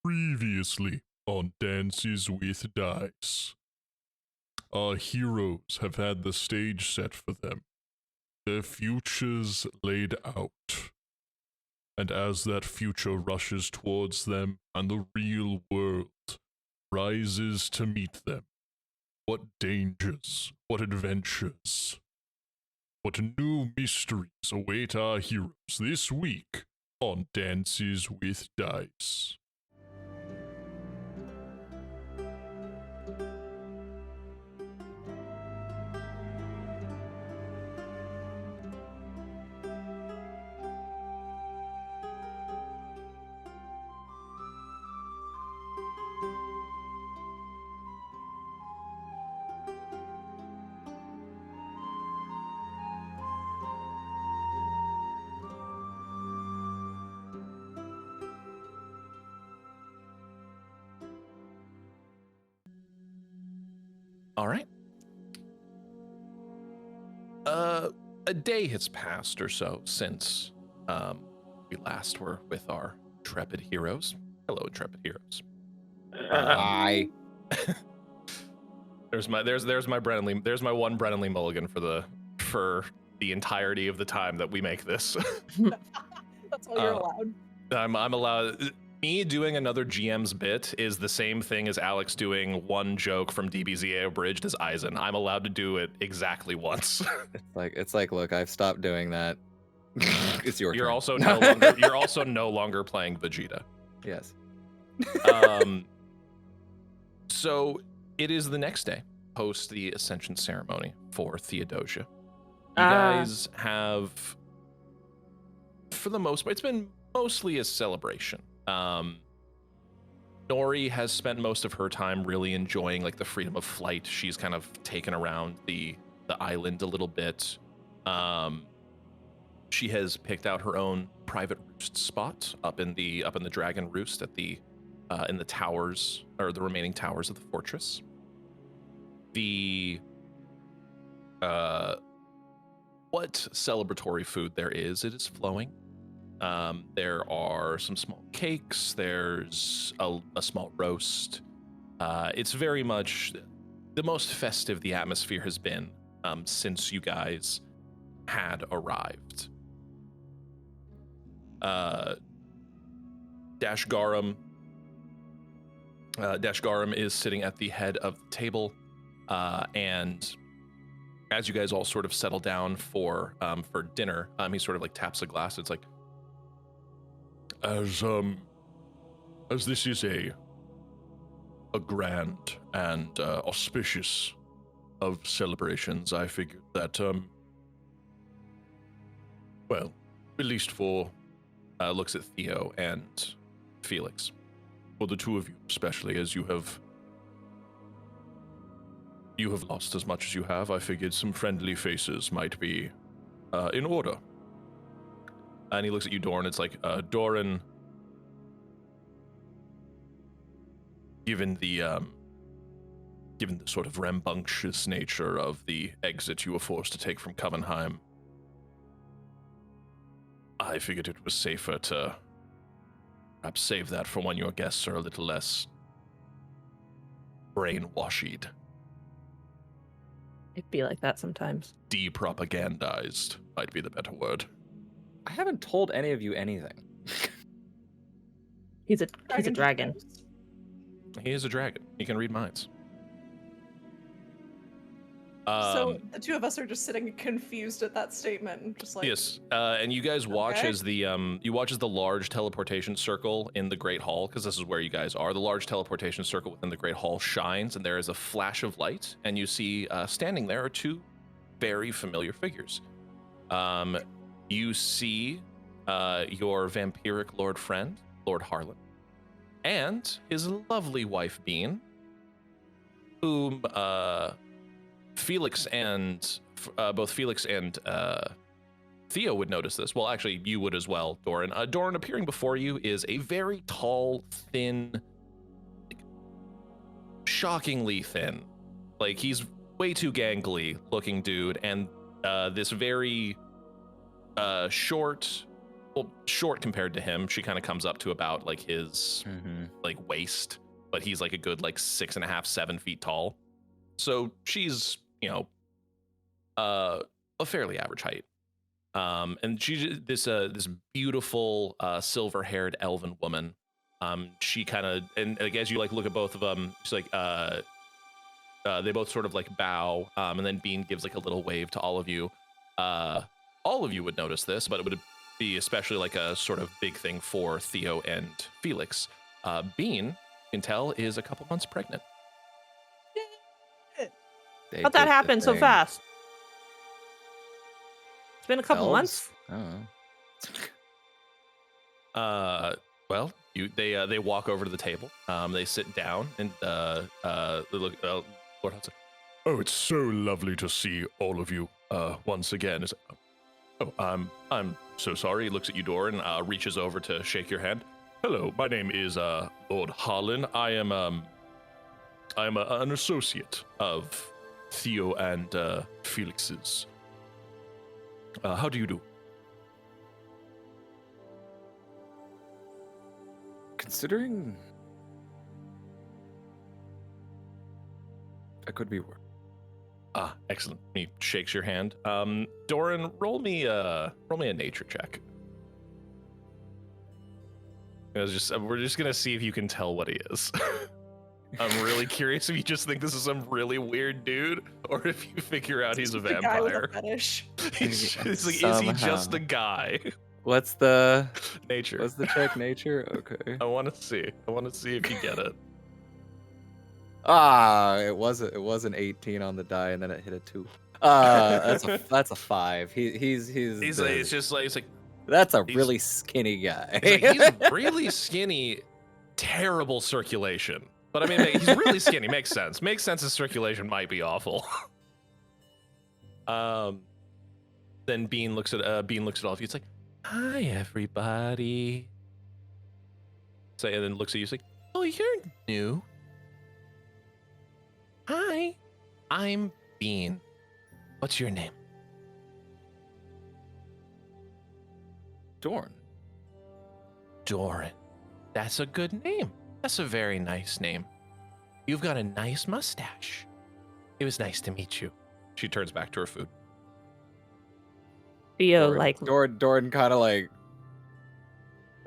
Previously on Dances with Dice. Our heroes have had the stage set for them, their futures laid out. And as that future rushes towards them and the real world rises to meet them, what dangers, what adventures, what new mysteries await our heroes this week on Dances with Dice. All right. A day has passed or so since we last were with our intrepid heroes. Hello, intrepid heroes. Hi. There's my Brennan Lee. There's my one Brennan Lee mulligan for the entirety of the time that we make this. That's all you're allowed. I'm allowed. Me doing another GM's bit is the same thing as Alex doing one joke from DBZA abridged as Eisen. I'm allowed to do it exactly once. It's like, look, I've stopped doing that. It's your You're turn. also no longer playing Vegeta. Yes. So it is the next day, post the Ascension ceremony for Theodosia. You guys have, for the most part, it's been mostly a celebration. Nori has spent most of her time really enjoying like the freedom of flight. She's kind of taken around the island a little bit. She has picked out her own private roost spot up in the dragon roost at the in the towers, or the remaining towers of the fortress. The what celebratory food there is, it is flowing. There are some small cakes. There's a small roast. It's very much the most festive the atmosphere has been since you guys had arrived. Dashgarum is sitting at the head of the table, and as you guys all sort of settle down for dinner, he sort of like taps a glass. It's like, as this is a grand and auspicious of celebrations, I figured that well, at least for looks at Theo and Felix, for the two of you especially, as you have lost as much as you have, I figured some friendly faces might be in order. And he looks at you, Doran. It's like, Doran, given the sort of rambunctious nature of the exit you were forced to take from Covenheim, I figured it was safer to perhaps save that for when your guests are a little less brainwashed. It'd be like that sometimes. Depropagandized might be the better word. I haven't told any of you anything. He's a dragon. He is a dragon. He can read minds. So the two of us are just sitting confused at that statement, and just like, yes, and you guys watch okay. as the large teleportation circle in the Great Hall, because this is where you guys are. The large teleportation circle within the Great Hall shines, and there is a flash of light, and you see standing there are two very familiar figures. You see your vampiric lord friend, Lord Harlan, and his lovely wife Bean, whom both Felix and Theo would notice this. Well, actually, you would as well, Doran. Doran, appearing before you is a very tall, thin, like, shockingly thin. Like, he's way too gangly looking dude, and this very short, short compared to him. She kind of comes up to about like his like waist, but he's like a good like 6.5, 7 feet tall. So she's, you know, a fairly average height. And she's this beautiful silver-haired elven woman. She kind of, and like, as you like look at both of them, she's like they both sort of like bow, and then Bean gives like a little wave to all of you. All of you would notice this, but it would be especially like a sort of big thing for Theo and Felix. Bean, you can tell, is a couple months pregnant. How'd that happen so fast? It's been a couple months. Well, they walk over to the table. They sit down and they look. Lord Hudson. Oh, it's so lovely to see all of you once again. I'm so sorry. He looks at you, Doran, and reaches over to shake your hand. Hello, my name is Lord Harlan. I am an associate of Theo and Felix's. How do you do? Considering I could be worse. Excellent. He shakes your hand. Doran, roll me a nature check. We're just gonna see if you can tell what he is. I'm really curious if you just think this is some really weird dude, or if you figure out he's a vampire. Guy with a fetish. He's like, is he just a guy? What's the Nature. What's the check? Nature? Okay. I want to see if you get it. It was an 18 on the die, and then it hit a 2. That's a 5. He's just like that's a really skinny guy. he's really skinny, terrible circulation. But I mean, he's really skinny. Makes sense. Makes sense. His circulation might be awful. Then Bean looks at all of you. It's like, hi everybody. So and then looks at you. It's like, oh, you're new. Hi, I'm Bean. What's your name? Dorn. Doran. That's a good name. That's a very nice name. You've got a nice mustache. It was nice to meet you. She turns back to her food. Theo, Doran kind of like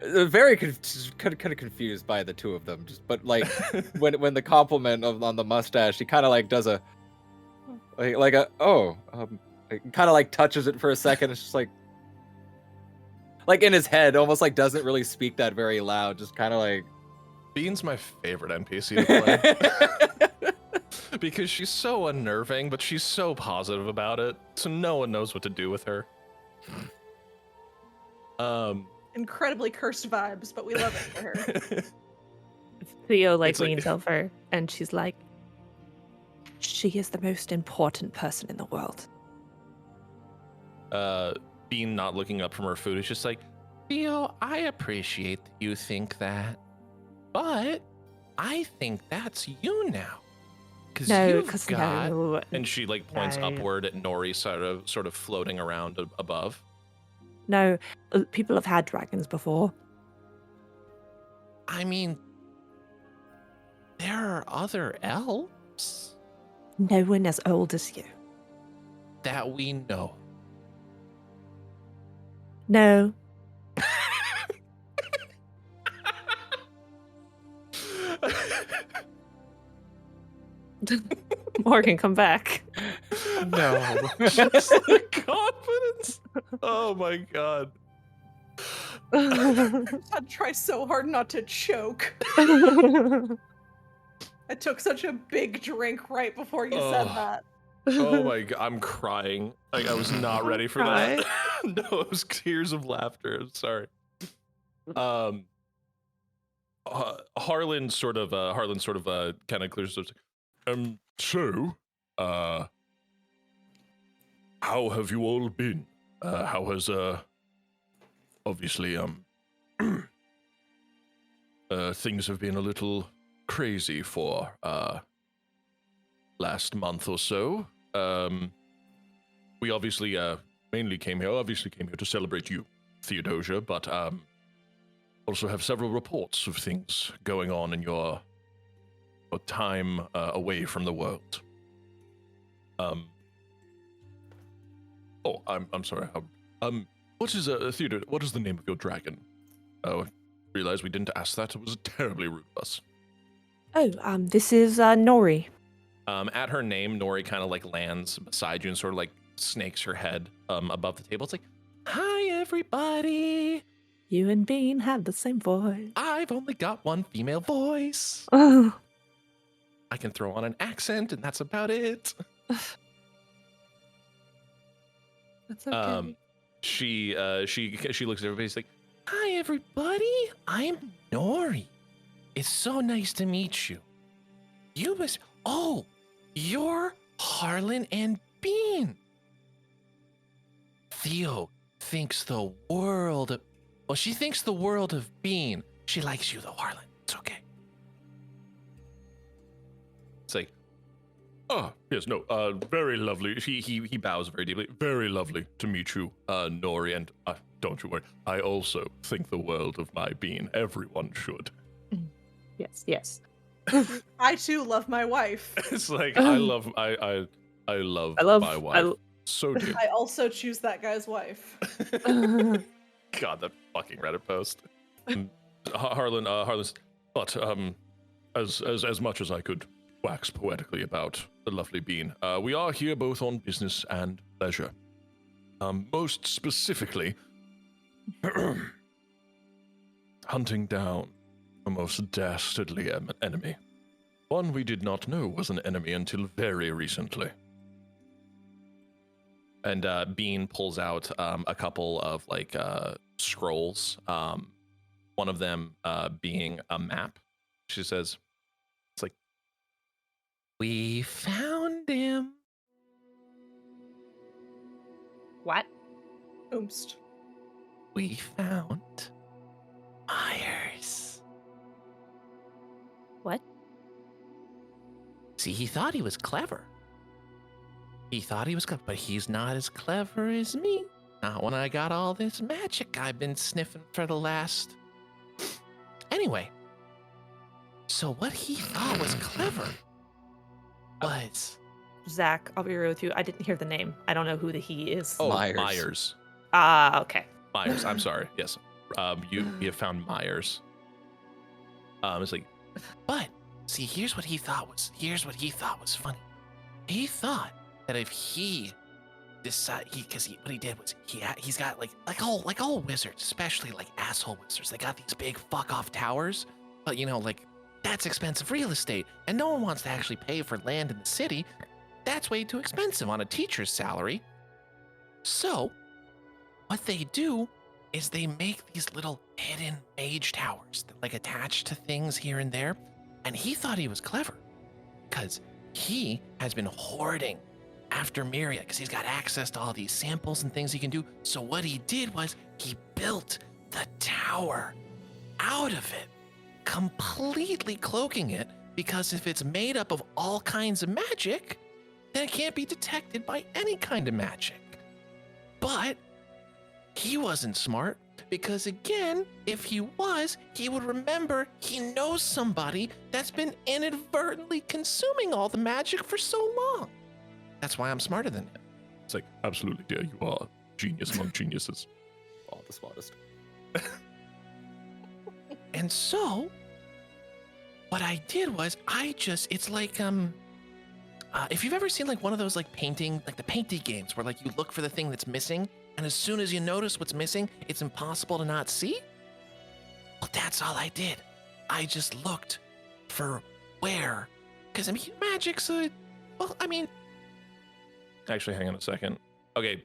very kind of confused by the two of them. But like when the compliment on the mustache, he kind of like does a kind of like touches it for a second. It's just like in his head, almost like doesn't really speak that very loud. Just kind of like. Bean's my favorite NPC to play. Because she's so unnerving, but she's so positive about it, so no one knows what to do with her. Incredibly cursed vibes, but we love it for her. Theo leans over and she's like, she is the most important person in the world. Bean, not looking up from her food, is just like, Theo, I appreciate that you think that, but I think that's you now. No. And she like points upward at Nori, sort of floating around above. No, people have had dragons before. I mean, there are other elves. No one as old as you. That we know. No. Morgan, come back. No. Just the confidence. Oh my god. I'd try so hard not to choke. I took such a big drink right before you said that. Oh my god, I'm crying. Like I was not ready for that. No, it was tears of laughter. I'm sorry. Harlan sort of kind of clears up. So, how have you all been? How has, obviously, things have been a little crazy for, last month or so. We obviously, mainly came here to celebrate you. Theodosia, but also have several reports of things going on in your time away from the world. Oh, I'm sorry. What is Theodore? What is the name of your dragon? Oh, I realized we didn't ask that. It was terribly rude of us. Oh, this is Nori. At her name, Nori kind of like lands beside you and sort of like snakes her head above the table. It's like, hi everybody. You and Bean have the same voice. I've only got one female voice. Oh, I can throw on an accent, and that's about it. that's okay. She looks at everybody. She's like, "Hi, everybody. I'm Nori. It's so nice to meet you. You must. Oh, you're Harlan and Bean. Theo thinks the world of. Well, she thinks the world of Bean. She likes you, though, Harlan. It's okay." It's like, oh, yes, no, very lovely. He bows very deeply. Very lovely to meet you, Nori, and don't you worry. I also think the world of my Bean. Everyone should. Yes. I too love my wife. It's like I love my wife so dearly. I also choose that guy's wife. God, that fucking Reddit post. Harlan's. But as much as I could wax poetically about the lovely Bean, we are here both on business and pleasure. Most specifically, hunting down a most dastardly enemy. One we did not know was an enemy until very recently. And Bean pulls out a couple of like scrolls. One of them being a map. She says, "It's like, we found him." What? Oomst. We found Myers. What? See, he thought he was clever. But he's not as clever as me. Not when I got all this magic I've been sniffing for the last... Anyway, so what he thought was clever was... Zach, I'll be real with you. I didn't hear the name. I don't know who the he is. Oh, Myers. Myers. Okay. Myers, I'm sorry. Yes. You have found Myers. It's like, but see, here's what he thought was funny. He thought that if he decided, what he did was he's got like all wizards, especially like asshole wizards. They got these big fuck off towers, but like that's expensive real estate, and no one wants to actually pay for land in the city. That's way too expensive on a teacher's salary. So, what they do is they make these little hidden mage towers that like attach to things here and there. And he thought he was clever because he has been hoarding after Myria because he's got access to all these samples and things he can do. So what he did was he built the tower out of it, completely cloaking it, because if it's made up of all kinds of magic, then it can't be detected by any kind of magic. But he wasn't smart because, again, if he was, he would remember he knows somebody that's been inadvertently consuming all the magic for so long. That's why I'm smarter than him. It's like, absolutely, dear, you are genius among geniuses. All the smartest. And so, what I did was it's like, if you've ever seen like one of those like painting, like the painting games where like you look for the thing that's missing, and as soon as you notice what's missing, it's impossible to not see? Well, that's all I did. I just looked for where. Because, I mean, magic's actually, hang on a second. Okay,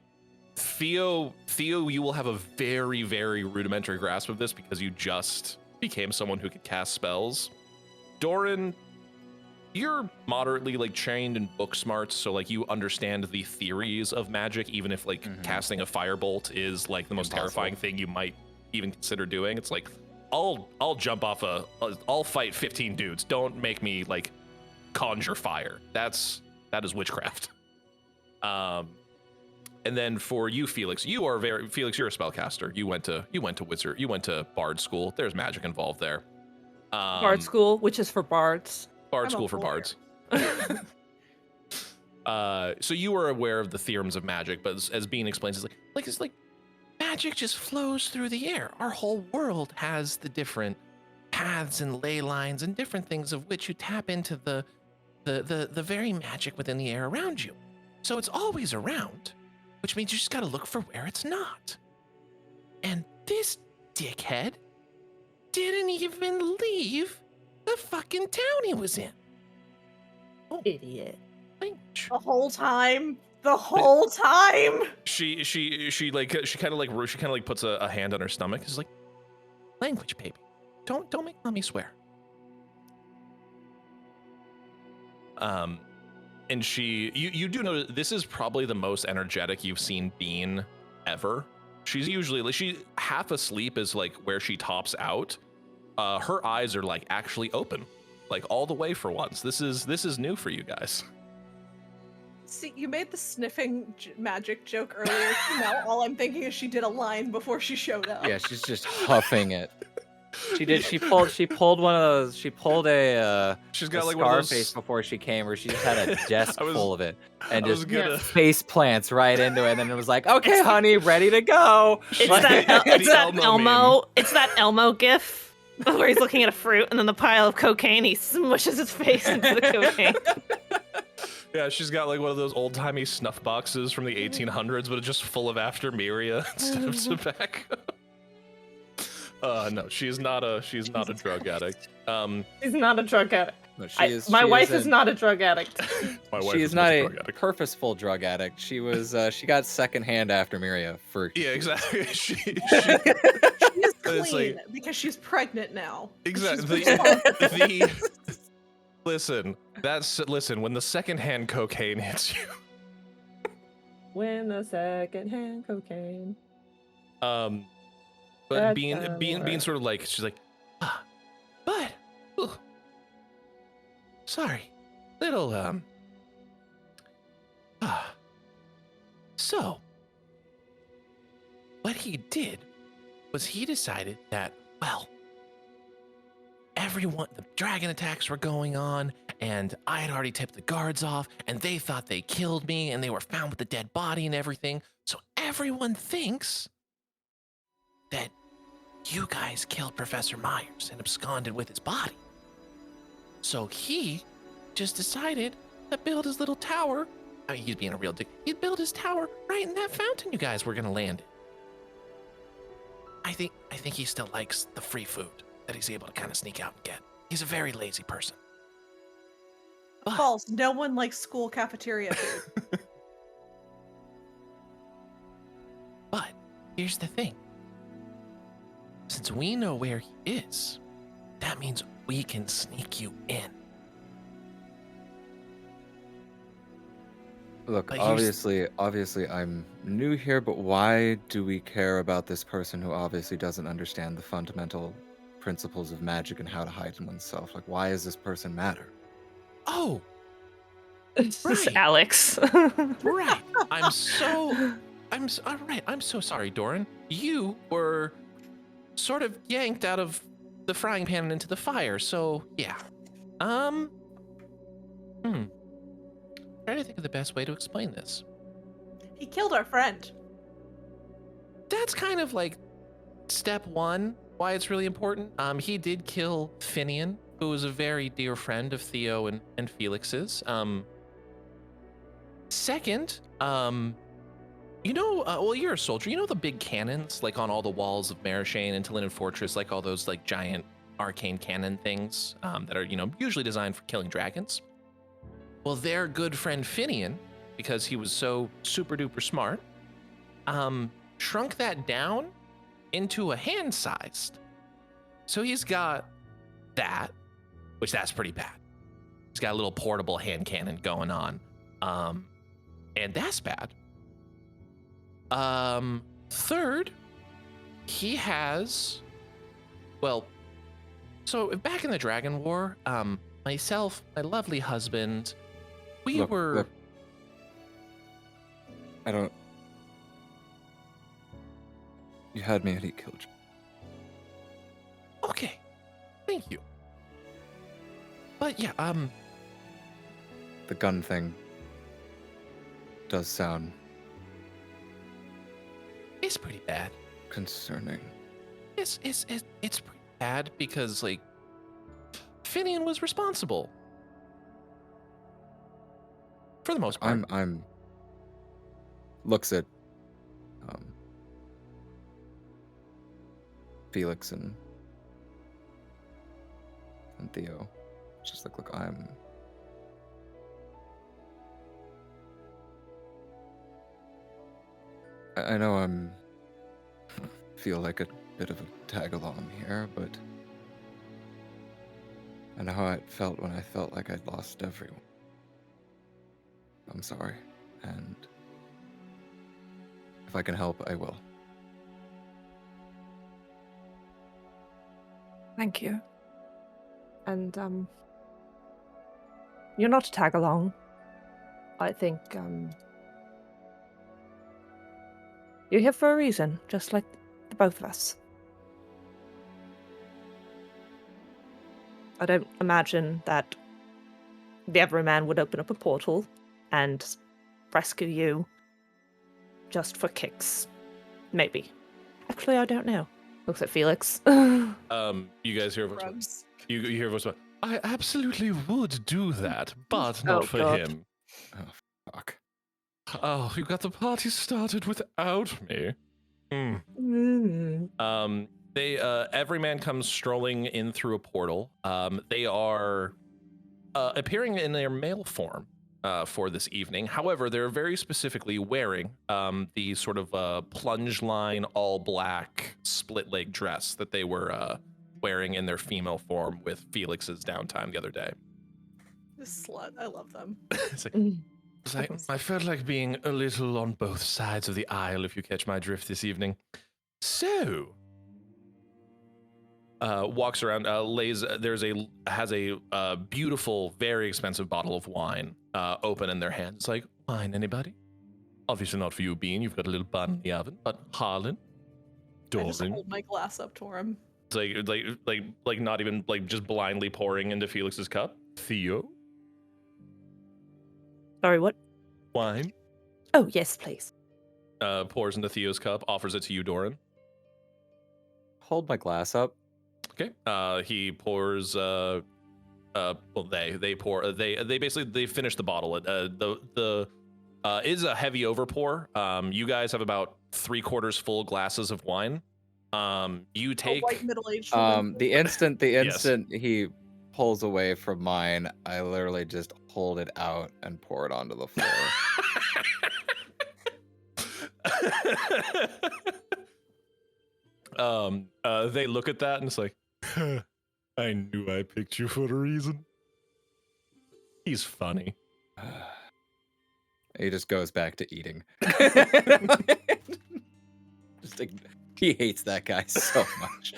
Theo, you will have a very, very rudimentary grasp of this because you just became someone who could cast spells. Doran, you're moderately like trained in book smarts, so like you understand the theories of magic, even if like casting a firebolt is like the most terrifying thing you might even consider doing. It's like, I'll jump off I'll fight 15 dudes. Don't make me like conjure fire. That is witchcraft. And then for you, Felix, you're a spellcaster. You went to bard school. There's magic involved there. Bard school, which is for bards. Bard I'm a school for lawyer. bards. So you were aware of the theorems of magic, but as Bean explains, it's like magic just flows through the air. Our whole world has the different paths and ley lines and different things of which you tap into the very magic within the air around you. So it's always around, which means you just gotta look for where it's not. And this dickhead didn't even leave the fucking town he was in. Oh, Idiot. language. The whole time. The whole time. She kind of like puts a hand on her stomach. It's like, language, baby. Don't make mommy swear. And you do know this is probably the most energetic you've seen Bean ever. She's usually like, she half asleep is like where she tops out. Her eyes are like actually open, like all the way for once. This is new for you guys. See, you made the sniffing magic joke earlier. Now all I'm thinking is she did a line before she showed up. Yeah, she's just huffing it. She did. She pulled one of those. She pulled a. She's got a like one of those. Scarface before she came, where she just had a desk full of it and I was just gonna- face plants right into it, and then it was like, "Okay, honey, ready to go." It's Like- that The Elmo Elmo. It's that Elmo gif where he's looking at a fruit and then the pile of cocaine. He smushes his face into the cocaine. Yeah, she's got like one of those old timey snuff boxes from the 1800s, but it's just full of Aftermiria instead of tobacco. No, she's not a drug addict. He's not a drug addict. No, My wife is not a drug addict. My wife She is is not a drug addict. purposeful drug addict. She was. She got secondhand Aftermiria for. Yeah, exactly. She She's It's clean like- because she's pregnant now. exactly. She's Listen, when the secondhand cocaine hits you. When the secondhand cocaine. But That's being sort of like, she's like, but sorry, little so what he did was he decided that, well, the dragon attacks were going on, and I had already tipped the guards off, and they thought they killed me, and they were found with the dead body and everything. So everyone thinks that you guys killed Professor Myers and absconded with his body. So he just decided to build his little tower. I mean, he's being a real dick. He'd build his tower right in that fountain you guys were gonna land in. I think he still likes the free food that he's able to kind of sneak out and get. He's a very lazy person. But false. No one likes school cafeteria food. But here's the thing. Since we know where he is, that means we can sneak you in. Look, But here's- obviously, I'm new here, but why do we care about this person who obviously doesn't understand the fundamental principles of magic and how to hide oneself? Like, why does this person matter? Oh, It's just Right. Alex. right. I'm so sorry, Doran. You were sort of yanked out of the frying pan and into the fire. So yeah. Trying to think of the best way to explain this. He killed our friend. That's kind of like step one, why it's really important. He did kill Finian, who was a very dear friend of Theo and Felix's. Second, you know, well, you're a soldier. You know the big cannons, like on all the walls of Marishane and Tillinen Fortress, like all those like giant arcane cannon things that are, you know, usually designed for killing dragons. Well, their good friend Finian, because he was so super duper smart, shrunk that down into a hand-sized. So he's got that, which that's pretty bad. He's got a little portable hand cannon going on. And that's bad. Third, he has, well, so back in the Dragon War, myself, my lovely husband, we Look, were. look. I don't. You had me at he killed you. Okay, thank you. But yeah, The gun thing does sound it's pretty bad. concerning. It's pretty bad because like Finian was responsible for the most part. I'm looks at Felix and Theo. Just like, look, I know feel like a bit of a tag along here, but I know how it felt when I felt like I'd lost everyone. I'm sorry, and if I can help, I will. Thank you. And you're not a tag along. I think you're here for a reason, just like the both of us. I don't imagine that the Everyman would open up a portal and rescue you just for kicks. Maybe. Actually, I don't know. Looks at Felix. You guys hear a voice. Rubs. You hear a voice. I absolutely would do that, but Oh, not for God. him. Oh, fuck. Oh, you got the party started without me. Every man comes strolling in through a portal. They are appearing in their male form for this evening. However, they're very specifically wearing the sort of plunge line, all black, split leg dress that they were wearing in their female form with Felix's downtime the other day. This slut. I love them. It's like, I felt like being a little on both sides of the aisle, if you catch my drift this evening. So, walks around, has a beautiful, very expensive bottle of wine open in their hand. It's like, wine, anybody? Obviously not for you, Bean. You've got a little bun in the oven. But Harlan, I just Doran. hold my glass up to him. It's like not even like just blindly pouring into Felix's cup. Theo, Sorry, what? wine. Oh, yes, please. Pours into Theo's cup, offers it to you, Doran. Hold my glass up. Okay. He pours. Well, they pour. They basically finish the bottle. The is a heavy overpour. You guys have about 3/4 full glasses of wine. You A take. white middle-aged woman. The instant Yes. he pulls away from mine, I literally just hold it out and pour it onto the floor. They look at that and it's like, I knew I picked you for a reason. He's funny. He just goes back to eating. Just like, he hates that guy so much.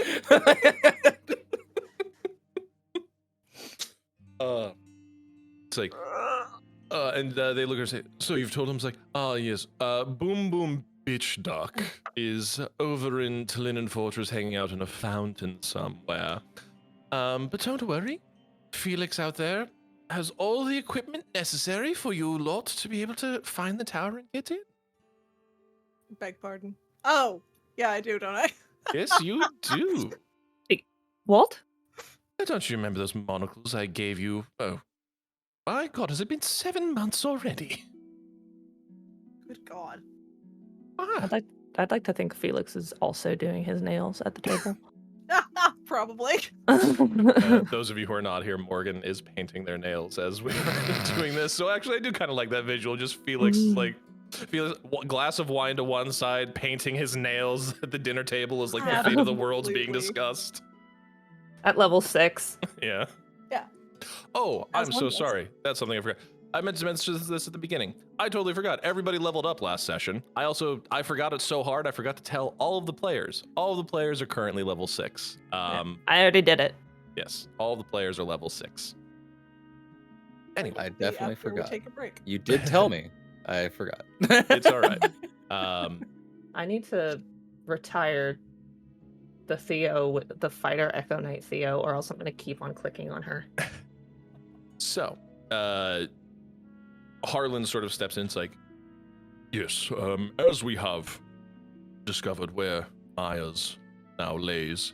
It's like, and they look at her and say, so you've told him? It's like, yes, Boom Boom Bitch Duck is over in Tillinen Fortress hanging out in a fountain somewhere. But don't worry, Felix out there has all the equipment necessary for you lot to be able to find the tower and get in. Beg pardon. Oh, yeah, I do, don't I? Yes, you do. What? Don't you remember those monocles I gave you? Oh, my God, has it been 7 months already? Good God. I'd like to think Felix is also doing his nails at the table. Probably. Those of you who are not here, Morgan is painting their nails as we are doing this. So actually, I do kind of like that visual. Just Felix, glass of wine to one side, painting his nails at the dinner table as like the fate of the world's being Completely. discussed. At level 6. Yeah. Yeah. Oh, As I'm one so does. sorry. That's something I forgot. I meant to mention this at the beginning. I totally forgot. Everybody leveled up last session. I forgot it so hard. I forgot to tell all of the players. All of the players are currently level 6. I already did it. Yes, all the players are level 6. Anyway, I definitely After we forgot. take a break. You did tell me. I forgot. it's all right. I need to retire the Theo, the fighter Echo Knight Theo, or else I'm gonna keep on clicking on her. So, Harlan sort of steps in. It's like, Yes, as we have discovered where Aya's now lays,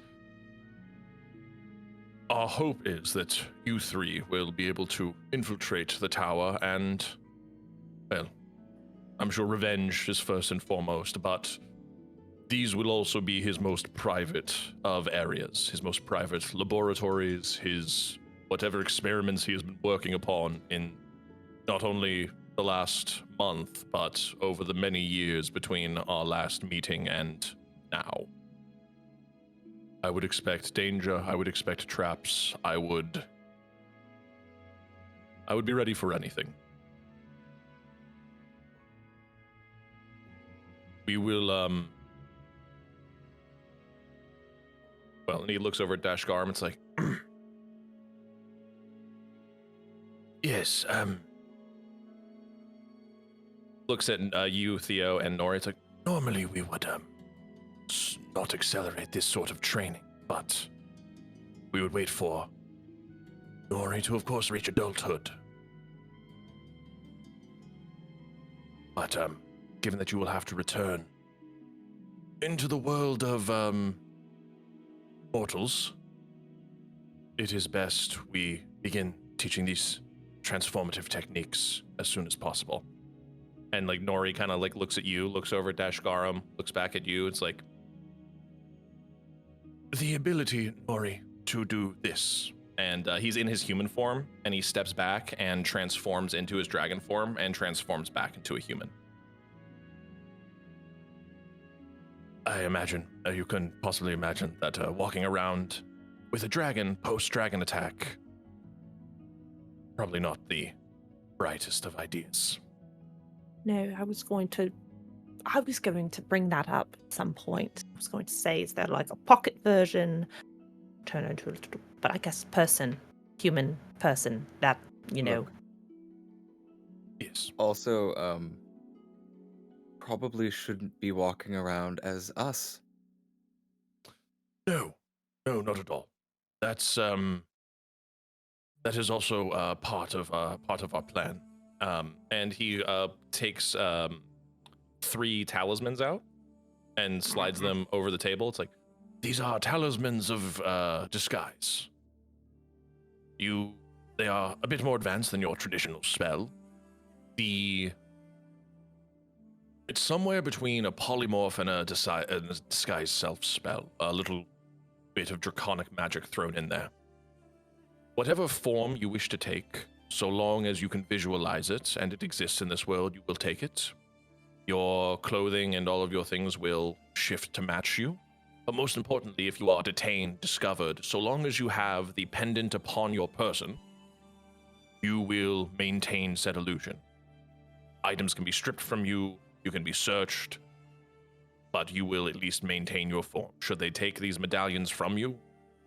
our hope is that you three will be able to infiltrate the tower and, well, I'm sure revenge is first and foremost, but these will also be his most private of areas, his most private laboratories, his whatever experiments he has been working upon in not only the last month, but over the many years between our last meeting and now. I would expect danger, I would expect traps, I would be ready for anything. We will, well, and he looks over at Dashgar, and it's like, yes, looks at you, Theo, and Nori. It's like, normally we would, not accelerate this sort of training, but we would wait for Nori to, of course, reach adulthood. But, given that you will have to return into the world of, mortals, it is best we begin teaching these transformative techniques as soon as possible. And like Nori kind of like looks at you, looks over at Dashgaram, looks back at you. It's like, the ability, Nori, to do this. And he's in his human form, and he steps back and transforms into his dragon form and transforms back into a human. I imagine, you can possibly imagine that walking around with a dragon post-dragon attack, probably not the brightest of ideas. No, I was going to bring that up at some point. I was going to say, is there like a pocket version, turn into a little, but I guess human person that, you know. Look. Yes. Also, probably shouldn't be walking around as us. No, not at all. That's that is also part of our plan. And he takes 3 talismans out and slides them over the table. It's like, These are talismans of disguise. They are a bit more advanced than your traditional spell. It's somewhere between a polymorph and a disguise self spell. A little bit of draconic magic thrown in there. Whatever form you wish to take, so long as you can visualize it and it exists in this world, you will take it. Your clothing and all of your things will shift to match you. But most importantly, if you are detained, discovered, so long as you have the pendant upon your person, you will maintain said illusion. Items can be stripped from you, you can be searched, but you will at least maintain your form. Should they take these medallions from you,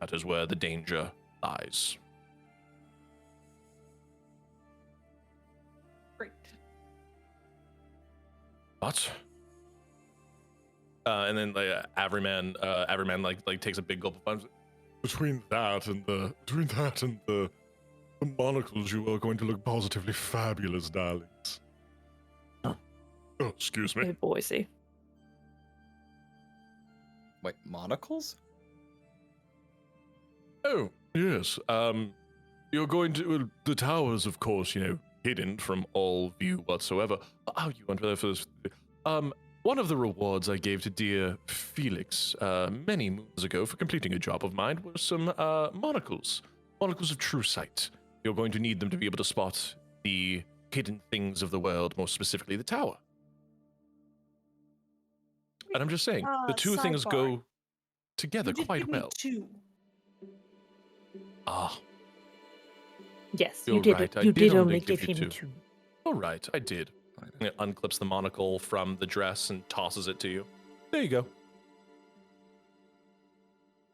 that is where the danger lies. Great. But and then Averyman like takes a big gulp of fun. between that and the monocles, you are going to look positively fabulous, darlings. Oh, excuse me. Oh, Boise. Wait, monocles? Oh, yes. You're going to the towers, of course, Hidden from all view whatsoever. Oh, you went there for this. One of the rewards I gave to dear Felix many moons ago for completing a job of mine was some monocles of true sight. You're going to need them to be able to spot the hidden things of the world, most specifically the tower. And I'm just saying, the two things Sidebar. go together You did quite give me well. 2. Ah, Yes, You're you did. right, I You did did only only give give you him 2. 2. all right, I did. And it unclips the monocle from the dress and tosses it to you. There you go.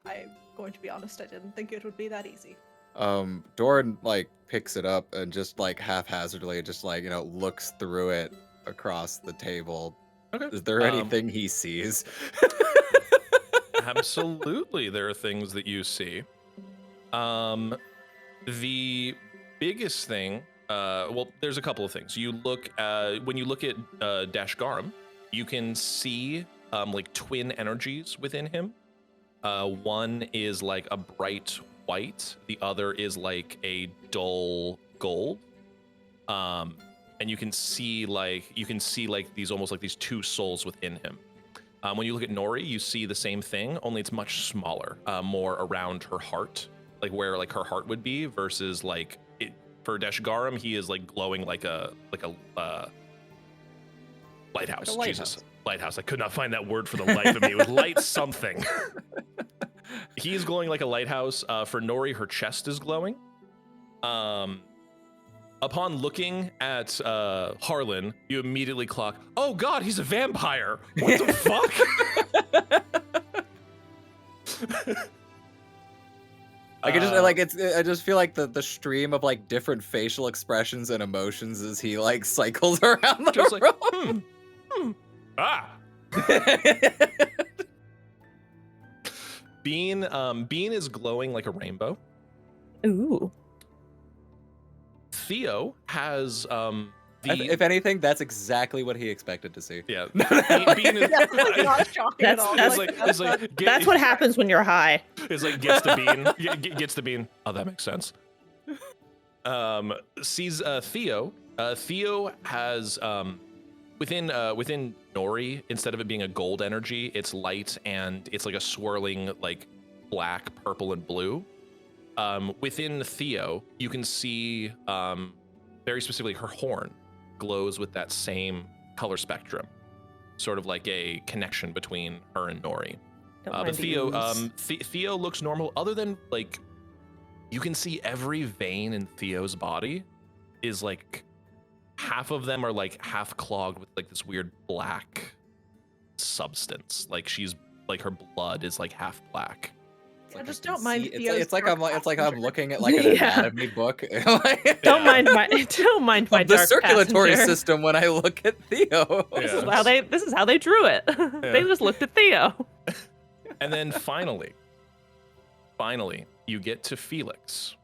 I'm going to be honest, I didn't think it would be that easy. Doran picks it up and just haphazardly just looks through it across the table. Okay. Is there anything he sees? Absolutely, there are things that you see. The biggest thing, well, there's a couple of things. When you look at Dashgaram, you can see like twin energies within him. One is like a bright white, the other is like a dull gold. And you can see these almost like these two souls within him. When you look at Nori, you see the same thing, only it's much smaller, more around her heart, like where like her heart would be, versus like it, for Deshgaram, he is like glowing like a lighthouse. Like a Jesus, lighthouse. I could not find that word for the life of me. It was light something. He is glowing like a lighthouse. For Nori, her chest is glowing. Upon looking at Harlan, you immediately clock, oh god, he's a vampire! What the fuck? I just feel like the stream of like different facial expressions and emotions as he like cycles around the Just room. Ah! Bean is glowing like a rainbow. Ooh. Theo has If anything, that's exactly what he expected to see. yeah. Bean is, That's like not shocking at all. That's what happens when you're high. It's like gets the bean, gets the bean. Oh, that makes sense. Sees Theo. Theo has within Nori, instead of it being a gold energy, it's light and it's like a swirling like black, purple, and blue. Within Theo, you can see very specifically her horn glows with that same color spectrum, sort of like a connection between her and Nori. But Theo looks normal, other than like you can see every vein in Theo's body is like half of them are like half clogged with like this weird black substance. Like she's like her blood is like half black. I just don't mind. It's like I'm looking at like an anatomy book. Don't mind my the dark circulatory passenger. system when I look at Theo. This is how they drew it. They just looked at Theo. And then finally, you get to Felix.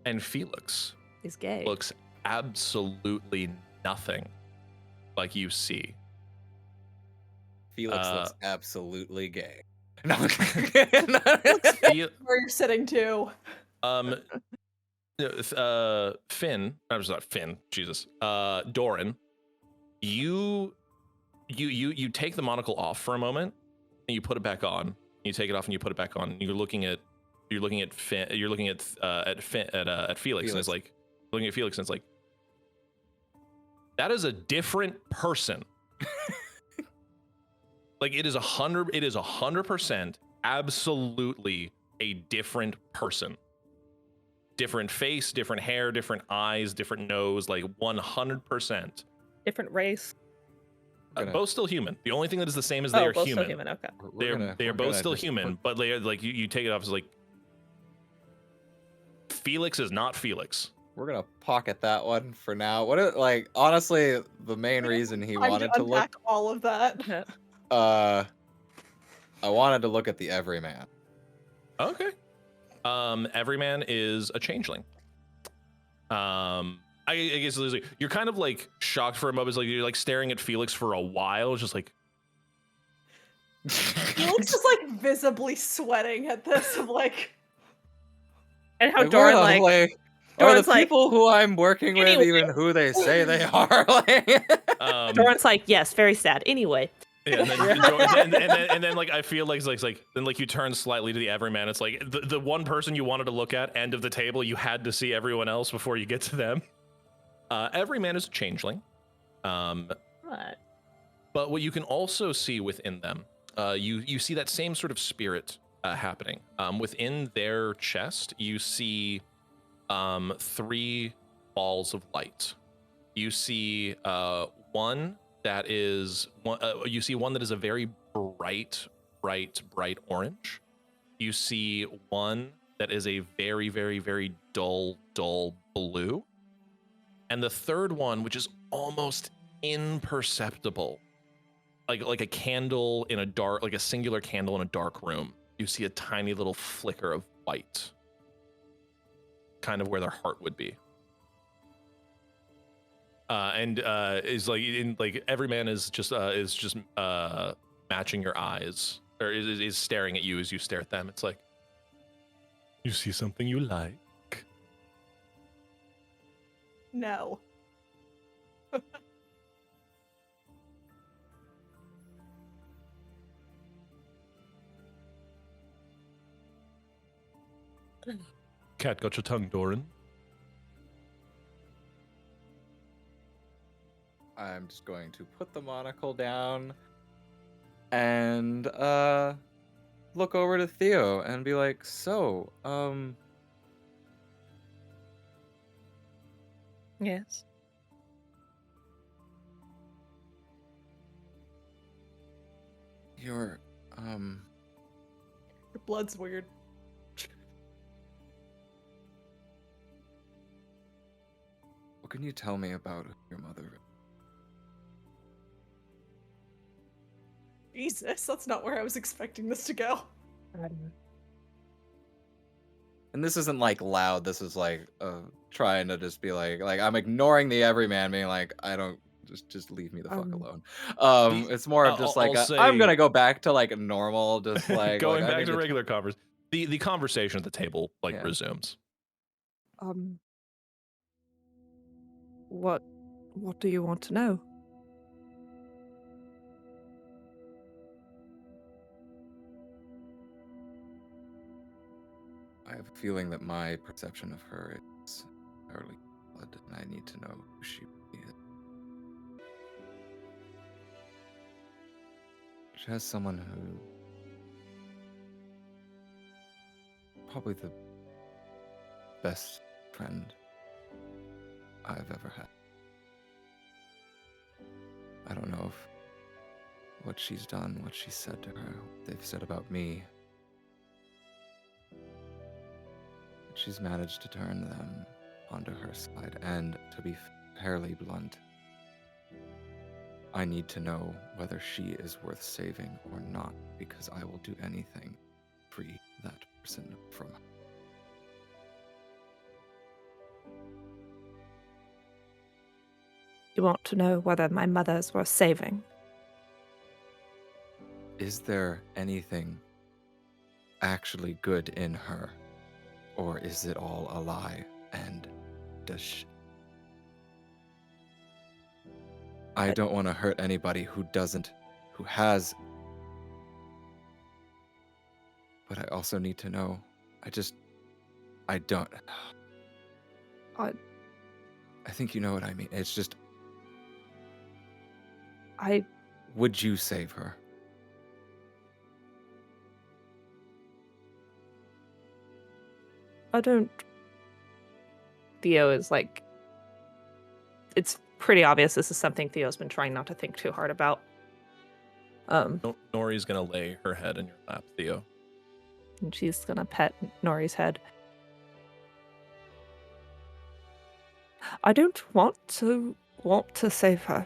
And Felix He's gay. looks absolutely nothing like you see. Felix looks absolutely gay. No. Fe- Where you're sitting too. Finn, I'm just not Finn, Jesus. Doran, you take the monocle off for a moment and you put it back on. You take it off and you put it back on. And you're looking at Finn, at Felix, and it's like looking at Felix and it's like that is a different person. Like it is 100% absolutely a different person. Different face, different hair, different eyes, different nose, like 100%. Different race. Both still human. The only thing that is the same is they are both human. still human. Okay. They are both still human, but they are like you take it off as like Felix is not Felix. We're gonna pocket that one for now. Like honestly, the main reason he wanted to look unpack all of that. I wanted to look at the Everyman. Okay. Everyman is a changeling. I guess you're kind of like shocked for a moment. It's like you're like staring at Felix for a while. It's just like Felix is like visibly sweating at this. Of like, And how Like, Doran where the- like are Doran's the like, people who I'm working with Anyway. even who they say they are? Doran's like, yes, very sad. Anyway. Yeah, and then like I feel like it's like then like you turn slightly to the Everyman. It's like the one person you wanted to look at, end of the table. You had to see everyone else before you get to them. Everyman is a changeling, What? but what you can also see within them, you see that same sort of spirit happening. Within their chest, you see 3 balls of light. You see one that is you see one that is a very bright orange. You see one that is a very, very, very dull blue. And the third one, which is almost imperceptible, like a candle in a dark, like a singular candle in a dark room. You see a tiny little flicker of white, kind of where their heart would be. And is like in like every man is just matching your eyes, or is staring at you as you stare at them. It's like, you see something you like. No. Cat got your tongue, Doran. I'm just going to put the monocle down and look over to Theo and be like, so, Yes. you're Your blood's weird. what can you tell me about your mother? Jesus, that's not where I was expecting this to go. And this isn't like loud, this is like trying to just be like I'm ignoring the everyman, being like, I don't just leave me the fuck alone. It's more of just like I'm gonna go back to like normal, just like going like, back to regular conversation. The conversation at the table like Yeah. resumes. What do you want to know? I have a feeling that my perception of her is entirely flawed, and I need to know who she is. She has someone who probably the best friend I've ever had. I don't know if what she's done, what she said to her, what they've said about me. But she's managed to turn them onto her side, and to be fairly blunt, I need to know whether she is worth saving or not, because I will do anything to free that person from her. You want to know whether my mother's worth saving? Is there anything actually good in her, or is it all a lie? And does she... I don't want to hurt anybody who has, but I also need to know. I don't. I think you know what I mean. It's just, I would you save her? don't. Theo is like, it's pretty obvious this is something Theo's been trying not to think too hard about. Nori's gonna lay her head in your lap, Theo. And she's gonna pet Nori's head. I don't want to save her.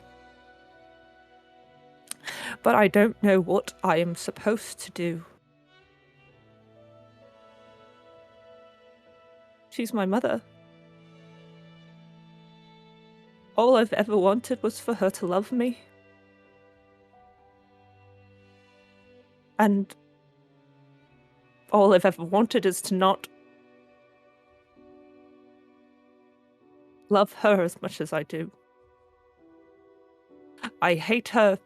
But I don't know what I am supposed to do. She's my mother. All I've ever wanted was for her to love me. And all I've ever wanted is to not love her as much as I do. I hate her,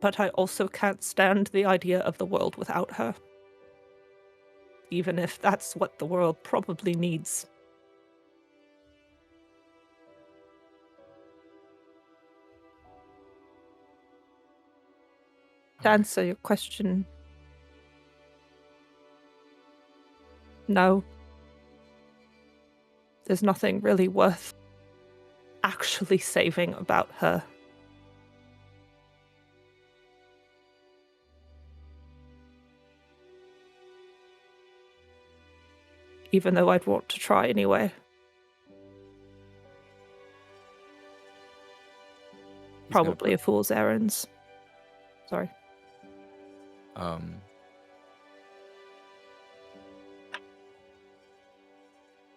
but I also can't stand the idea of the world without her. Even if that's what the world probably needs. To answer your question, no. There's nothing really worth actually saving about her. Even though I'd want to try anyway. Probably a fool's errands. Sorry.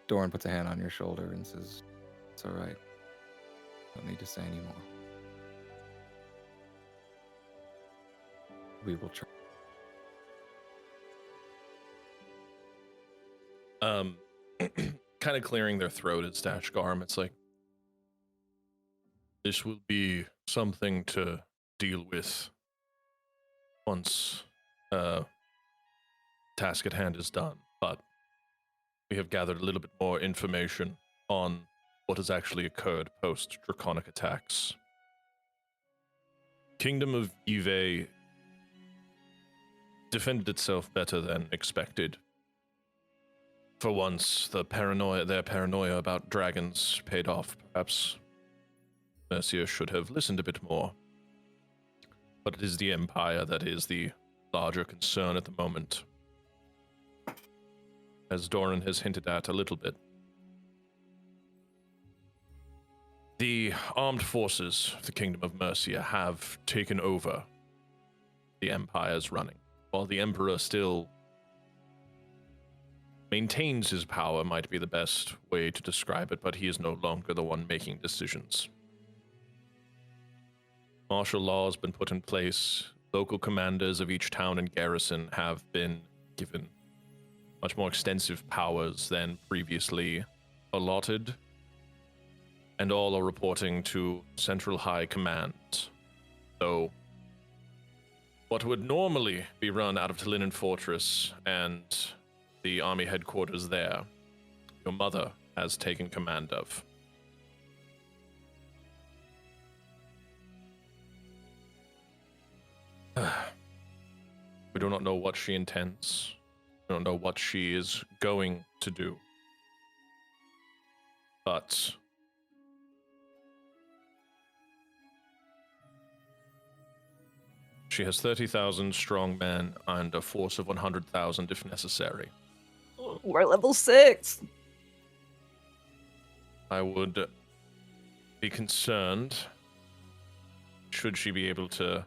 Doran puts a hand on your shoulder and says, "It's all right. Don't need to say anymore. We will try." Kind of clearing their throat at Stashgarm. It's like, this will be something to deal with once task at hand is done, but we have gathered a little bit more information on what has actually occurred post-draconic attacks. Kingdom of Yve defended itself better than expected. For once, their paranoia about dragons paid off. Perhaps Mercia should have listened a bit more. But it is the Empire that is the larger concern at the moment. As Doran has hinted at a little bit. The armed forces of the Kingdom of Mercia have taken over the Empire's running, while the Emperor still maintains his power, might be the best way to describe it, but he is no longer the one making decisions. Martial law has been put in place. Local commanders of each town and garrison have been given much more extensive powers than previously allotted, and all are reporting to Central High Command. So, what would normally be run out of Talinan Fortress and the army headquarters there, your mother has taken command of. We do not know what she intends. We don't know what she is going to do. But she has 30,000 strong men and a force of 100,000 if necessary. We're level 6. I would be concerned should she be able to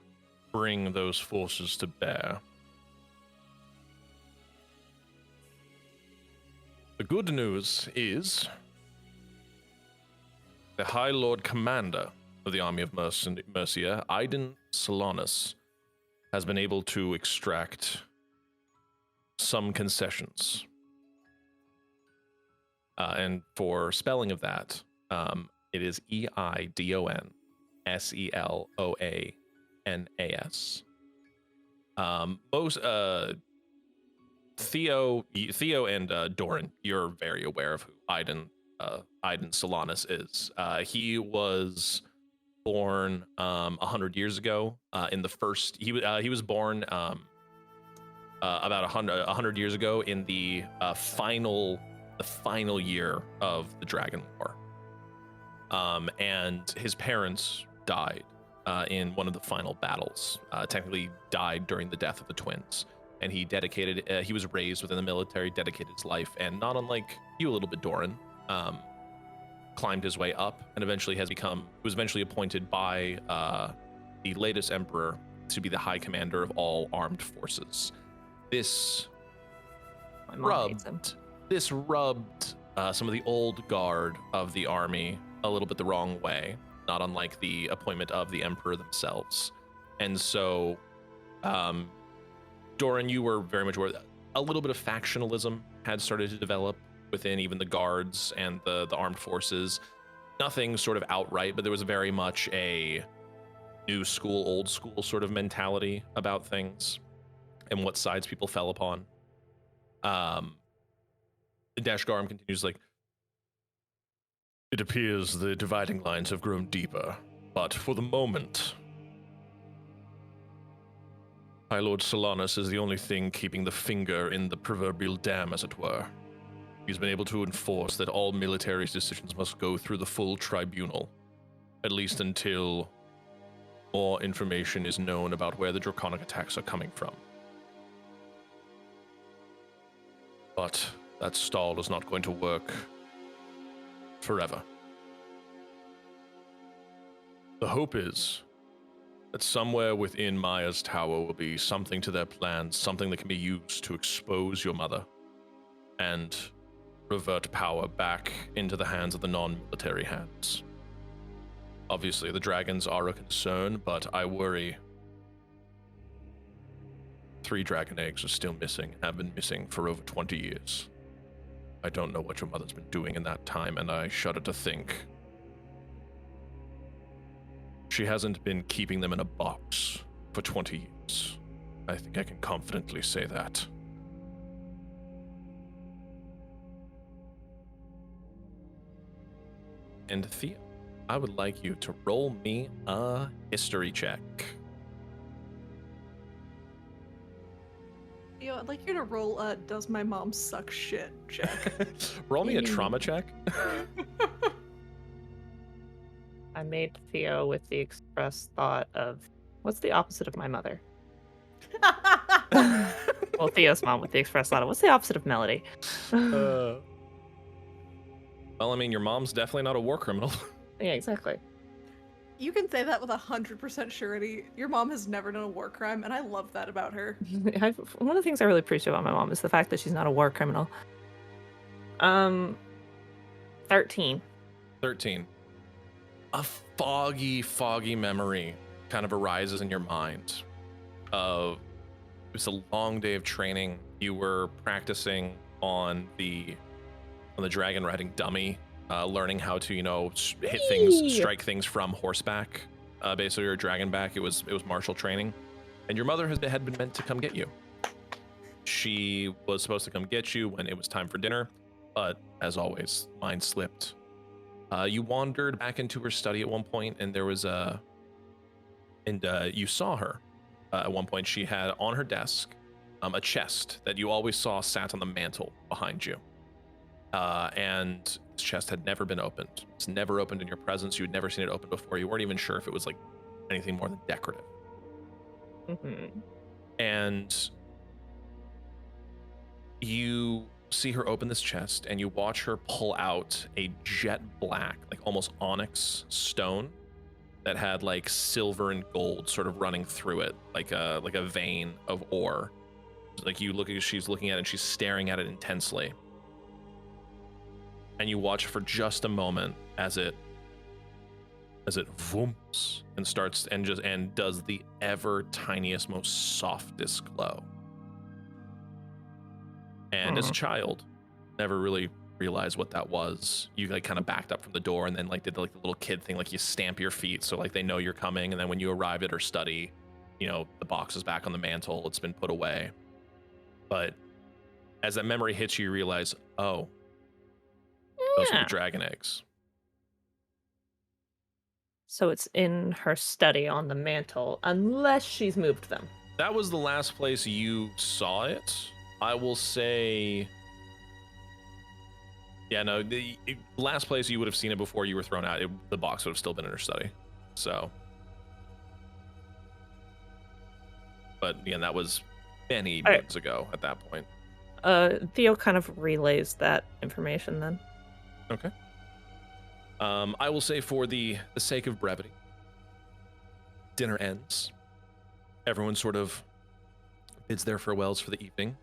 bring those forces to bear. The good news is the High Lord Commander of the Army of Mercia, Aiden Solanus, has been able to extract some concessions. And for spelling of that, it is EIDONSELOANAS. Theo and Doran, you're very aware of who Aiden Solanus is. He was born 100 years ago. He was born about 100 years ago in the final year of the Dragon War. And his parents died in one of the final battles. Technically died during the death of the twins. And he was raised within the military, dedicated his life, and not unlike you a little bit, Doran, climbed his way up and eventually was eventually appointed by the latest emperor to be the high commander of all armed forces. This rubbed some of the old guard of the army a little bit the wrong way, not unlike the appointment of the emperor themselves. And so, Doran, you were very much aware that a little bit of factionalism had started to develop within even the guards and the armed forces. Nothing sort of outright, but there was very much a new school, old school sort of mentality about things and what sides people fell upon. Dashgarm continues like, it appears the dividing lines have grown deeper, but for the moment, High Lord Solanus is the only thing keeping the finger in the proverbial dam, as it were. He's been able to enforce that all military decisions must go through the full tribunal, at least until more information is known about where the draconic attacks are coming from. But that stall is not going to work forever. The hope is that somewhere within Maya's tower will be something to their plans, something that can be used to expose your mother and revert power back into the hands of the non-military hands. Obviously, the dragons are a concern, but I worry 3 dragon eggs are still missing, have been missing for over 20 years. I don't know what your mother's been doing in that time, and I shudder to think she hasn't been keeping them in a box for 20 years. I think I can confidently say that. And Thea, I would like you to roll me a history check. Yo, I'd like you to roll a "Does my mom suck shit" check. Roll me a trauma check. I made Theo with the express thought of, what's the opposite of my mother? Well, Theo's mom with the express thought of, what's the opposite of Melody? Well, I mean, your mom's definitely not a war criminal. Yeah, exactly. You can say that with 100% surety. Your mom has never done a war crime, and I love that about her. One of the things I really appreciate about my mom is the fact that she's not a war criminal. 13. 13. A foggy memory kind of arises in your mind of it was a long day of training. You were practicing on the dragon riding dummy, learning how to, hit things, strike things from horseback, basically, or dragon back. It was martial training, and your mother had been meant to come get you. She was supposed to come get you when it was time for dinner, but as always, mind slipped. You wandered back into her study at one point, and there was you saw her at one point. She had on her desk a chest that you always saw sat on the mantle behind you. And this chest had never been opened. It's never opened in your presence. You had never seen it open before. You weren't even sure if it was like anything more than decorative. Mm-hmm. And you see her open this chest, and you watch her pull out a jet black, like almost onyx stone that had like silver and gold sort of running through it, like a vein of ore. Like she's looking at it and she's staring at it intensely. And you watch for just a moment as it whoops and starts and does the ever tiniest, most softest glow. And as a child, never really realized what that was. You like kind of backed up from the door and then like did like the little kid thing, like you stamp your feet so like they know you're coming. And then when you arrive at her study, the box is back on the mantle. It's been put away. But as that memory hits you, you realize, oh, those are the dragon eggs. So it's in her study on the mantle, unless she's moved them. That was the last place you saw it. I will say, yeah, no, the last place you would have seen it before you were thrown out, the box would have still been in her study. So, but again, that was many months ago at that point. Theo kind of relays that information then. Okay. I will say, for the sake of brevity, dinner ends. Everyone sort of bids their farewells for the evening.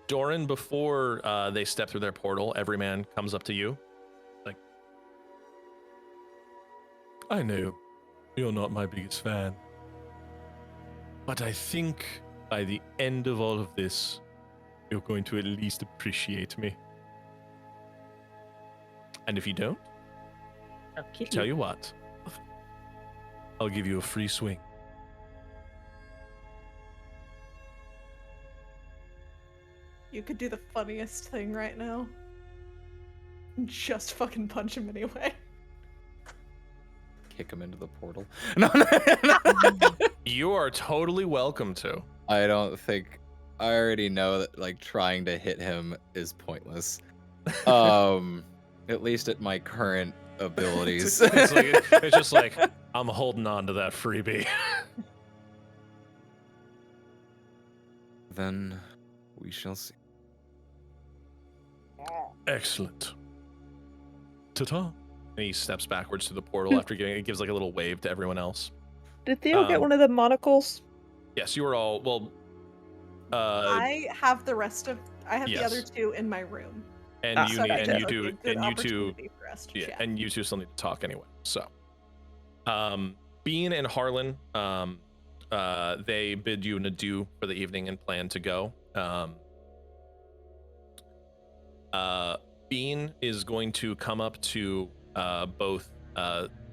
Doran, before they step through their portal, every man comes up to you, like, I know you're not my biggest fan, but I think by the end of all of this, you're going to at least appreciate me. And if you don't, I'll keep tell you what, I'll give you a free swing. You could do the funniest thing right now. Just fucking punch him anyway. Kick him into the portal. No. You are totally welcome to. I don't think. I already know that like trying to hit him is pointless. At least at my current abilities. It's just like, I'm holding on to that freebie. Then we shall see. Excellent. Ta-ta. And he steps backwards through the portal after getting it. Gives like a little wave to everyone else. Did Theo get Um, one of the monocles? Yes, you are all well. I have the rest of. I have the other yes. 2 in my room. And you So need, I and think you it would be do, a good and you two, opportunity for us to yeah, chat. and you two still need to talk anyway. So, Bean and Harlan, they bid you an adieu for the evening and plan to go. Bean is going to come up to both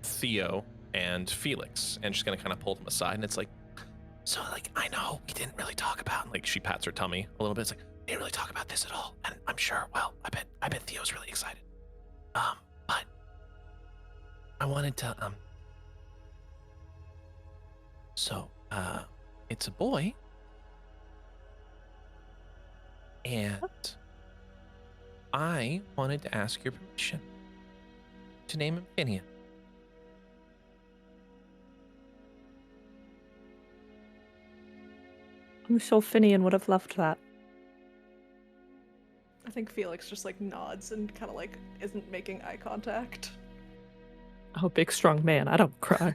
Theo and Felix, and she's gonna kind of pull them aside, and it's like, so like I know we didn't really talk about, like she pats her tummy a little bit. It's like we didn't really talk about this at all, and I'm sure. Well, I bet Theo's really excited. But I wanted to So it's a boy, and I wanted to ask your permission to name him Finian. I'm sure Finian would have loved that. I think Felix just like nods and kind of like isn't making eye contact. Oh, big strong man. I don't cry.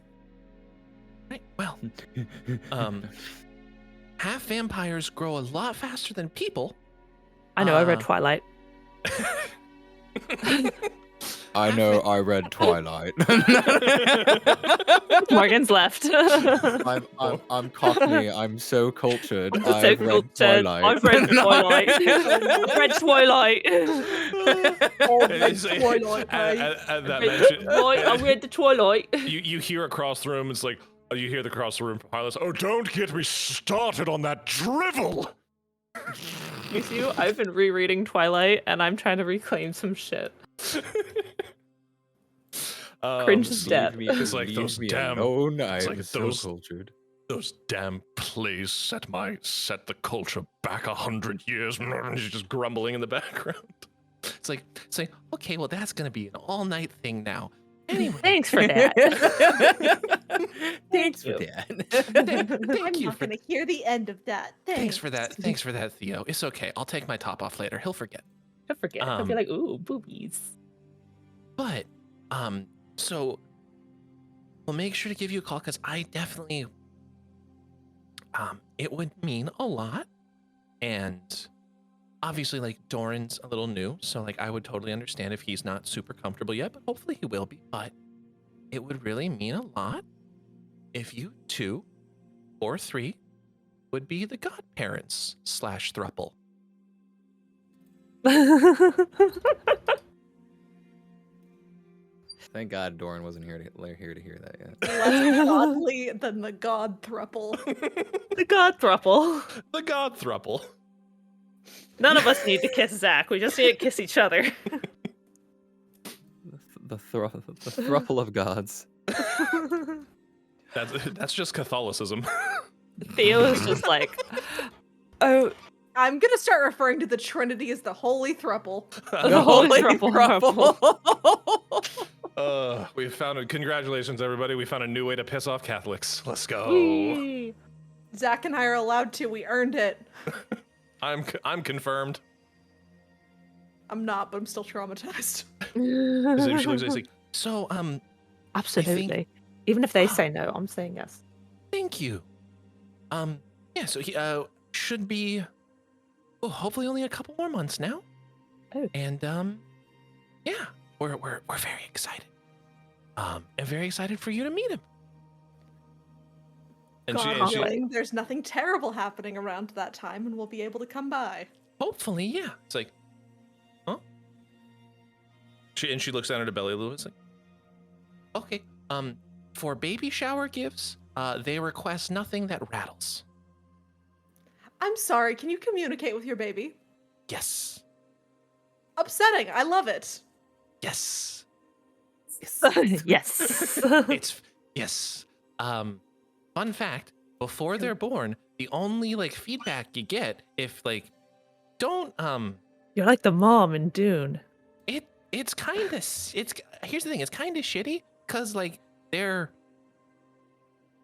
Right. Well, half vampires grow a lot faster than people. I know. I read Twilight. I know I read Twilight. Morgan's left. I'm Cockney. I'm so cultured. I'm so I've read cultured. Twilight. I've read Twilight. I've read Twilight. Twilight, mate. At that mention, I read the Twilight. You hear across the room, it's like, you hear across the room from Hylas, oh, don't get me started on that drivel! You see, I've been rereading Twilight, and I'm trying to reclaim some shit. Cringe is dead. It's like those damn- I'm like so those- cultured. Those damn plays set the culture back 100 years. She's just grumbling in the background. It's like, okay, well, that's gonna be an all-night thing now. Anyway, Thanks for that. Thanks for you. that. thank I'm you not for gonna hear the end of that. thanks for that. Thanks for that, Theo. It's okay. I'll take my top off later. He'll forget. I forget. I'll be like, ooh, boobies. But, so we'll make sure to give you a call because I definitely, it would mean a lot. And obviously, like, Doran's a little new, so like I would totally understand if he's not super comfortable yet, but hopefully he will be. But it would really mean a lot if you 2 or 3 would be the godparents / thruple. Thank God Doran wasn't here to hear that yet. Less godly than the god thruple. The god thruple. The god thruple. None of us need to kiss Zach. We just need to kiss each other. The thruple of gods. That's just Catholicism. Theo is just like, oh, I'm gonna start referring to the Trinity as the Holy Thruple. the holy thruple. We found a congratulations, everybody. We found a new way to piss off Catholics. Let's go. Whee! Zach and I are allowed to. We earned it. I'm confirmed. I'm not, but I'm still traumatized. So she looks like, so Absolutely. Even if they say no, I'm saying yes. thank you. Yeah, so he should be hopefully only a couple more months now. Oh. And yeah, we're very excited. And very excited for you to meet him. And God she willing, there's nothing terrible happening around that time, and we'll be able to come by. hopefully, yeah. It's like, huh? She looks down at her belly a little bit. It's like, okay. For baby shower gifts, they request nothing that rattles. I'm sorry, can you communicate with your baby? Yes. Upsetting, I love it. Yes. Yes. It's yes. Fun fact, before they're born, the only like feedback you get if like don't You're like the mom in Dune. it's kind of here's the thing, it's kind of shitty cuz like they're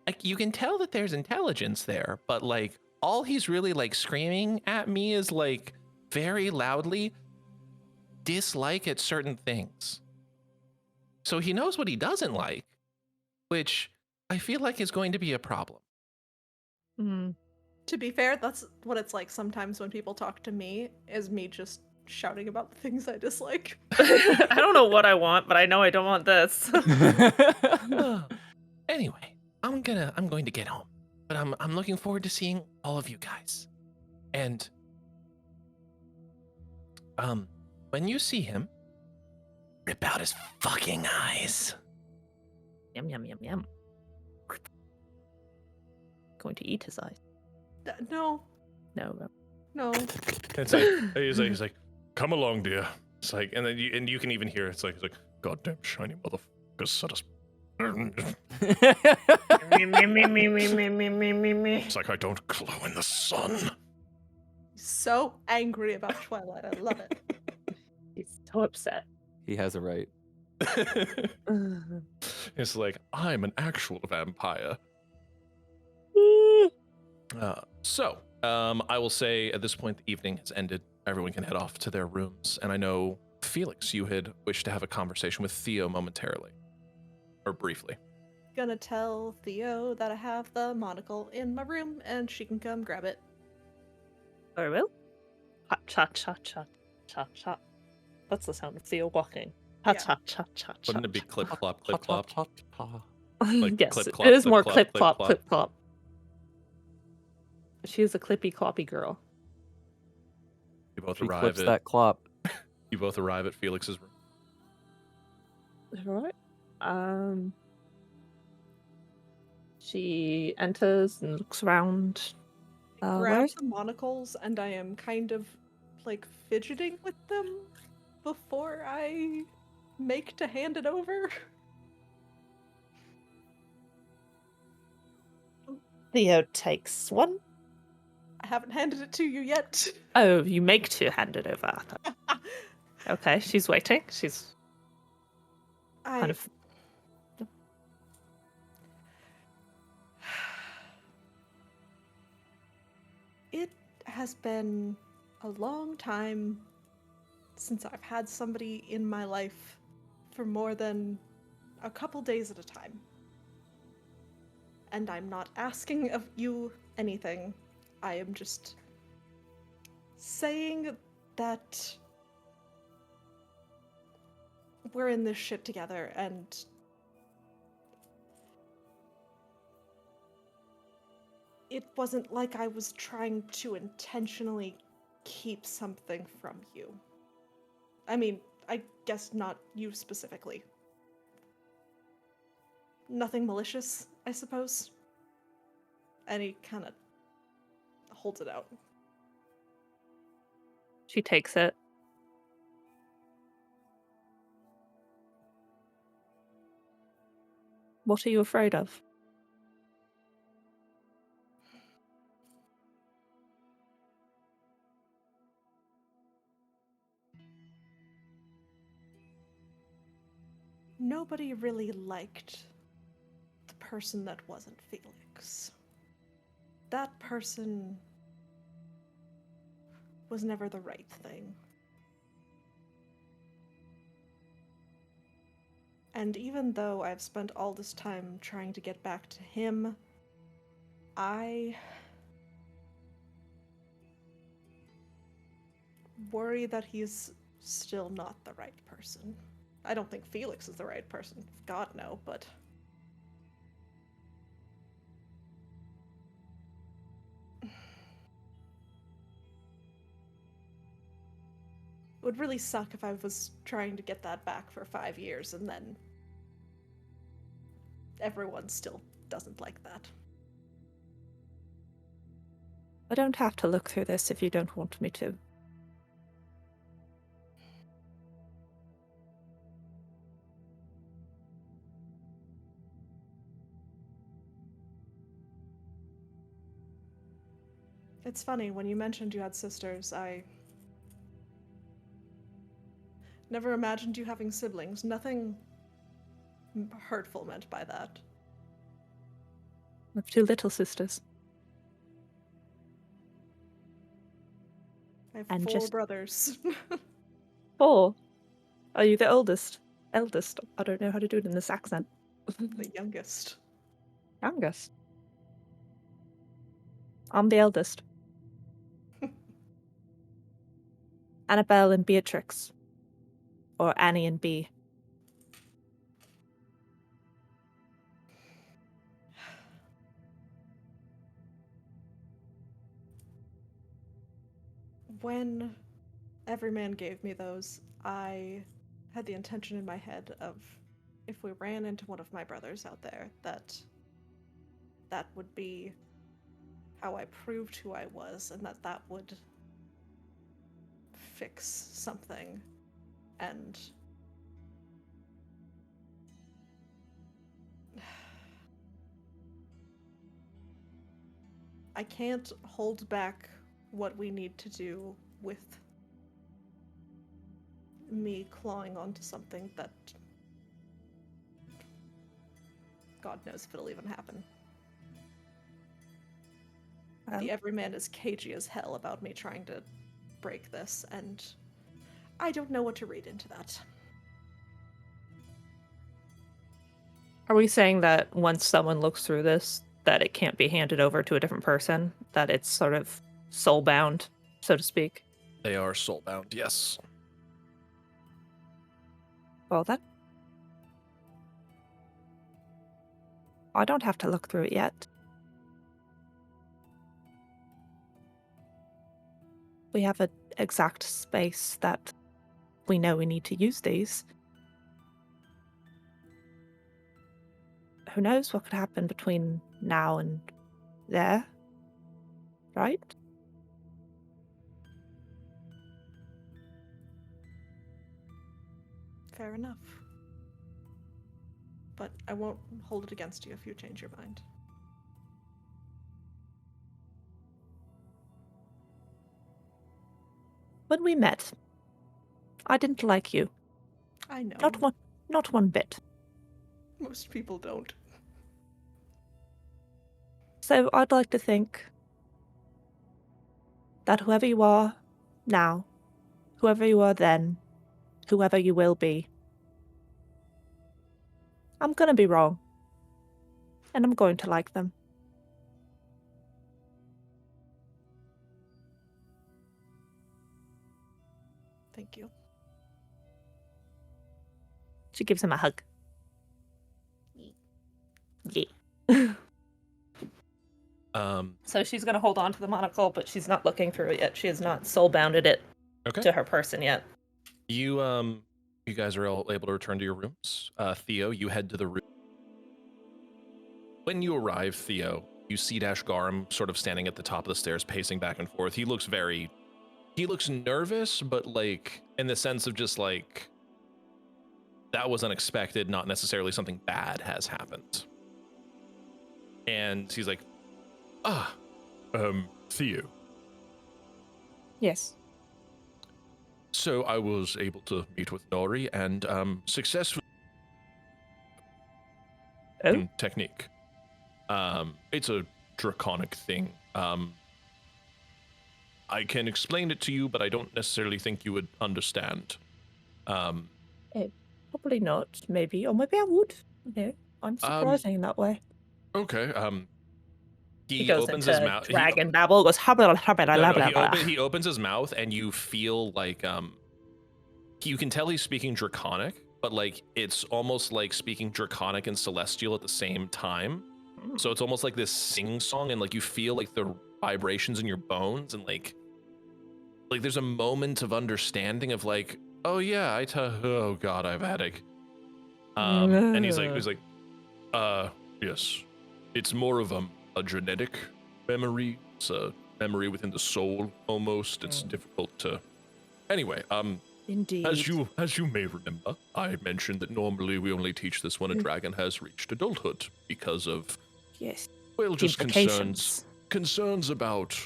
like you can tell that there's intelligence there, but like all he's really like screaming at me is like very loudly dislike at certain things. So he knows what he doesn't like, which I feel like is going to be a problem. Hmm. To be fair, that's what it's like sometimes when people talk to me, is me just shouting about the things I dislike. I don't know what I want, but I know I don't want this. Anyway, I'm going to get home, but I'm looking forward to seeing all of you guys. And when you see him, rip out his fucking eyes. Yum, yum, yum, yum. Going to eat his eyes. No, No. no. It's like he's like, come along, dear. It's like, and then you can even hear it's like, goddamn shiny motherfuckers set us. It's like I don't glow in the sun. So angry about Twilight. I love it. He's so upset. He has a right. It's like I'm an actual vampire. So, I will say at this point the evening has ended. Everyone can head off to their rooms. And I know, Felix, you had wished to have a conversation with Theo momentarily. Or briefly. Gonna tell Theo that I have the monocle in my room and she can come grab it. Very well. Chat, chat, chat, chat, chat, chat. That's the sound of Theo walking. Chat, Yeah. chat, chat, chat, Wouldn't chat, it be chat. clip clop, clip clop? Like Yes, clip, it clop, is clip, more clop, clip, clip, clop, clop. clip, clop. She is a clippy, cloppy girl. You both She arrive clips at that clop. you both arrive at Felix's room. Right. She enters and looks around. Grab Where's the monocles and I am kind of like fidgeting with them before I make to hand it over. Theo takes one? I haven't handed it to you yet. Oh, you make to hand it over. Okay, she's waiting. She's kind of. It has been a long time since I've had somebody in my life for more than a couple days at a time. And I'm not asking of you anything. I am just saying that we're in this shit together and it wasn't like I was trying to intentionally keep something from you. I mean, I guess not you specifically. Nothing malicious, I suppose. And he kind of holds it out. She takes it. What are you afraid of? Nobody really liked the person that wasn't Felix. That person was never the right thing. And even though I've spent all this time trying to get back to him, I worry that he's still not the right person. I don't think Felix is the right person. God, no, but... It would really suck if I was trying to get that back for 5 years and then everyone still doesn't like that. I don't have to look through this if you don't want me to. It's funny, when you mentioned you had sisters, I never imagined you having siblings. Nothing hurtful meant by that. I have 2 little sisters. I have And 4 just- brothers. 4. Are you the oldest? eldest. I don't know how to do it in this accent. The youngest. Youngest. I'm the eldest. Annabelle and Beatrix. Or Annie and B. When Everyman gave me those, I had the intention in my head of if we ran into one of my brothers out there, that would be how I proved who I was, and that would fix something. And I can't hold back what we need to do with me clawing onto something that God knows if it'll even happen. The Everyman is cagey as hell about me trying to break this, and I don't know what to read into that. Are we saying that once someone looks through this, that it can't be handed over to a different person? That it's sort of soul-bound, so to speak? They are soul-bound, yes. Well, then. I don't have to look through it yet. We have an exact space that we know we need to use these. Who knows what could happen between now and there, right? Fair enough. But I won't hold it against you if you change your mind. When we met, I didn't like you. I know. Not one bit. Most people don't. So I'd like to think that whoever you are now, whoever you are then, whoever you will be, I'm gonna be wrong. And I'm going to like them. Thank you. She gives him a hug. Yeah. So she's going to hold on to the monocle, but she's not looking through it yet. She has not soul-bounded it to her person yet. You guys are all able to return to your rooms. Theo, you head to the room. When you arrive, Theo, you see Dashgaram sort of standing at the top of the stairs, pacing back and forth. He looks nervous, but like in the sense of just like that was unexpected, not necessarily something bad has happened. And he's like, Theo. Yes. So I was able to meet with Nori and successfully technique. It's a draconic thing. I can explain it to you, but I don't necessarily think you would understand. Probably not, maybe. Or maybe I would. Okay. I'm surprising in that way. Okay. He goes opens into his mouth. Dragon babble, goes He opens his mouth, and you feel like you can tell he's speaking Draconic, but like it's almost like speaking Draconic and Celestial at the same time. So it's almost like this sing song, and like you feel like the vibrations in your bones, and like there's a moment of understanding of like, oh yeah, oh god, I have a headache. And he's like, yes, it's more of a genetic memory. It's a memory within the soul almost. It's difficult to. Anyway, Indeed. As you may remember, I mentioned that normally we only teach this when a dragon has reached adulthood because of just concerns about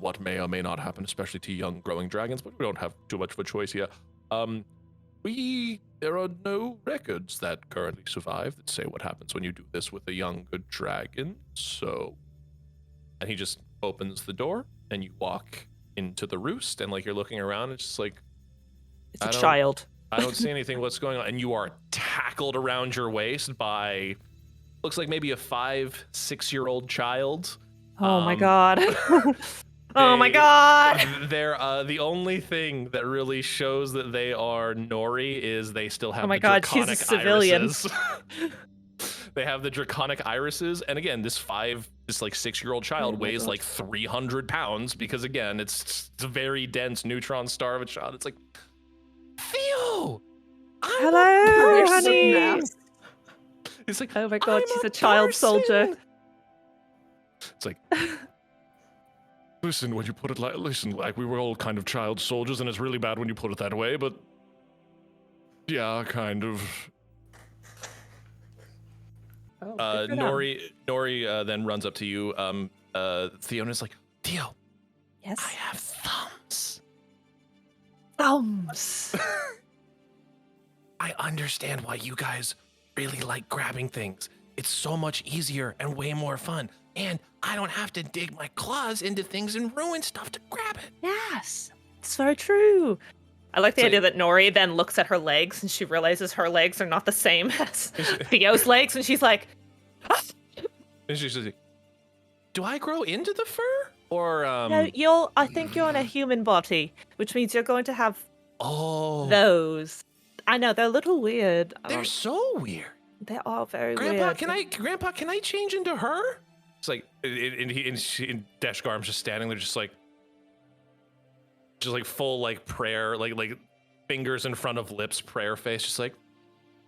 what may or may not happen, especially to young growing dragons. But we don't have too much of a choice here. There are no records that currently survive that say what happens when you do this with a younger dragon. So, and he just opens the door, and you walk into the roost, and like you're looking around, it's just like it's a child. I don't see anything. What's going on? And you are tackled around your waist by, looks like maybe a 5-6-year-old child. Oh my god. Oh my They- god. They're the only thing that really shows that they are Nori is they still have Oh my the god, she's a draconic civilian. irises. They have the draconic irises, and again, this 6-year-old child Oh my weighs God. like 300 pounds because again, it's a very dense neutron star of a child. It's like, Theo, I'm a Hello, person. honey. It's like, Oh my god, I'm she's a child soldier. person. It's like, listen, when you put it like we were all kind of child soldiers, and it's really bad when you put it that way, but yeah, kind of. Oh, good for them. Nori then runs up to you. Theo, and is like, Theo, Yes. I have thumbs. Thumbs. I understand why you guys really like grabbing things. It's so much easier and way more fun. And I don't have to dig my claws into things and ruin stuff to grab it. Yes. It's very true. I like the It's idea that Nori then looks at her legs and she realizes her legs are not the same as Theo's legs, and she's like, And she's like, do I grow into the fur? Or, no, I think you're in a human body, which means you're going to have oh, those. I know, they're a little weird. they're so weird. They are very Grandpa, weird. Grandpa, can I change into her? It's like, and Deshgarm's just standing there, just like full like prayer, like fingers in front of lips, prayer face, just like,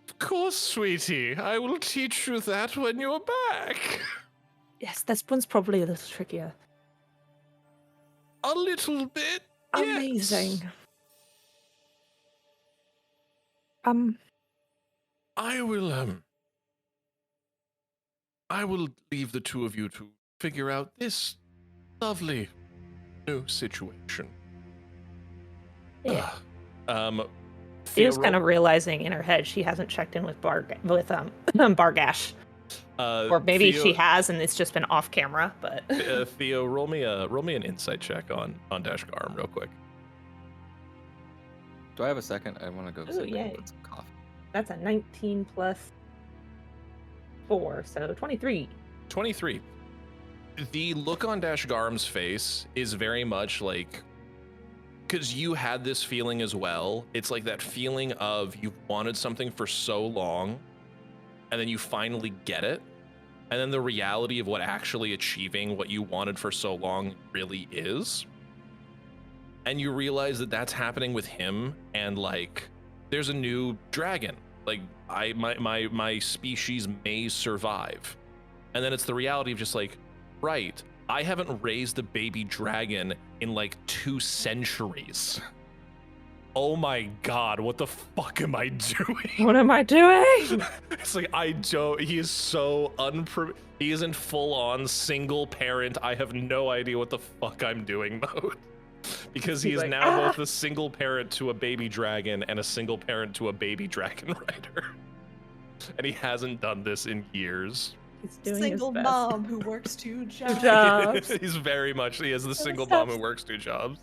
of course, sweetie, I will teach you that when you're back. Yes, this one's probably a little trickier. A little bit. Amazing. Yes. I will leave the two of you to figure out this lovely new situation. Yeah. Theo, Theo's kind of realizing in her head she hasn't checked in with Bargash. Or maybe she has and it's just been off camera, but Theo, roll me an insight check on Deshgarm real quick. Do I have a second? I want to go Ooh, sit down yay. with some coffee. that's a 19 plus 4, so 23. 23. The look on Deshgarm's face is very much like, because you had this feeling as well. It's like that feeling of you've wanted something for so long, and then you finally get it. And then the reality of what actually achieving what you wanted for so long really is. And you realize that that's happening with him, and like, there's a new dragon. Like, my species may survive. And then it's the reality of just like, right, I haven't raised a baby dragon in like 2 centuries. Oh my god, what the fuck am I doing? What am I doing? It's like, he is so he is in full on single parent, I have no idea what the fuck I'm doing mode. Because he He's is like, now both a single parent to a baby dragon and a single parent to a baby dragon rider. And he hasn't done this in years. He's doing Single his best. mom who works 2 jobs. jobs. He is the single Stop. mom who works 2 jobs.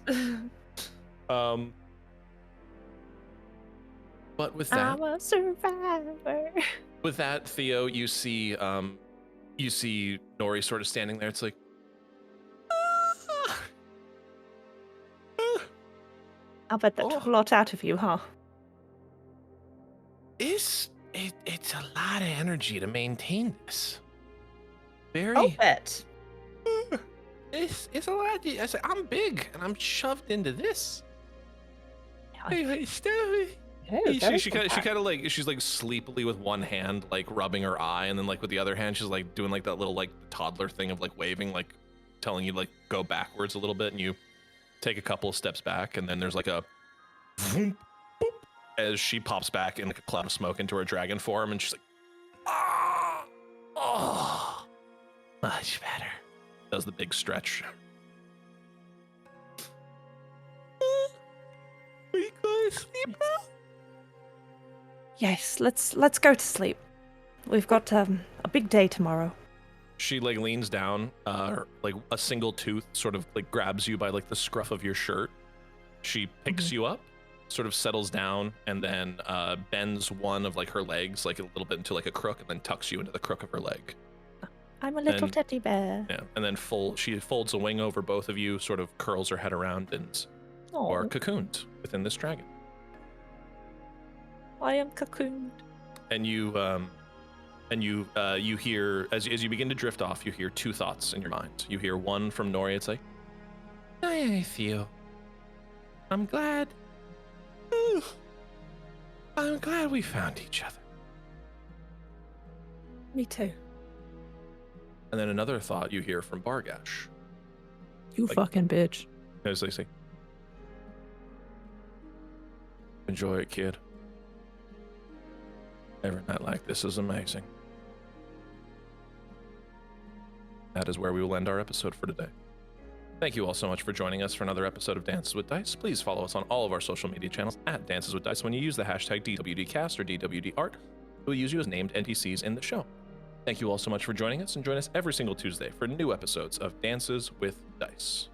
But with that, I'm a survivor. with that, Theo, you see Nori sort of standing there. It's like, I'll bet that took a lot out of you, huh? it's a lot of energy to maintain this. Very. I'll bet. It's a lot. I said, I'm big and I'm shoved into this. Hey, Steffi. She kind of like, she's like sleepily with one hand like rubbing her eye, and then like with the other hand she's like doing like that little like toddler thing of like waving, like telling you like go backwards a little bit, and you take a couple of steps back, and then there's like a vroom, boop, as she pops back in like a cloud of smoke into her dragon form, and she's like, ah, oh, much better. Does the big stretch. We go to sleep now? Yes, let's go to sleep. We've got a big day tomorrow. She like leans down, like a single tooth sort of like grabs you by like the scruff of your shirt. She picks you up, sort of settles down and then bends one of like her legs like a little bit into like a crook and then tucks you into the crook of her leg. I'm a little And- teddy bear. Yeah, and then she folds a wing over both of you, sort of curls her head around, and are Oh, cocooned within this dragon. I am cocooned. And you hear as you begin to drift off, you hear two thoughts in your mind. You hear one from Nori. It's like, I feel. I'm glad. I'm glad we found each other. Me too. And then another thought you hear from Bargash. You Like- fucking bitch. As they say, enjoy it, kid. Every night like this is amazing. That is where we will end our episode for today. Thank you all so much for joining us for another episode of Dances with Dice. Please follow us on all of our social media channels at Dances with Dice. When you use the hashtag DWDcast or DWDart, we'll use you as named NPCs in the show. Thank you all so much for joining us, and join us every single Tuesday for new episodes of Dances with Dice.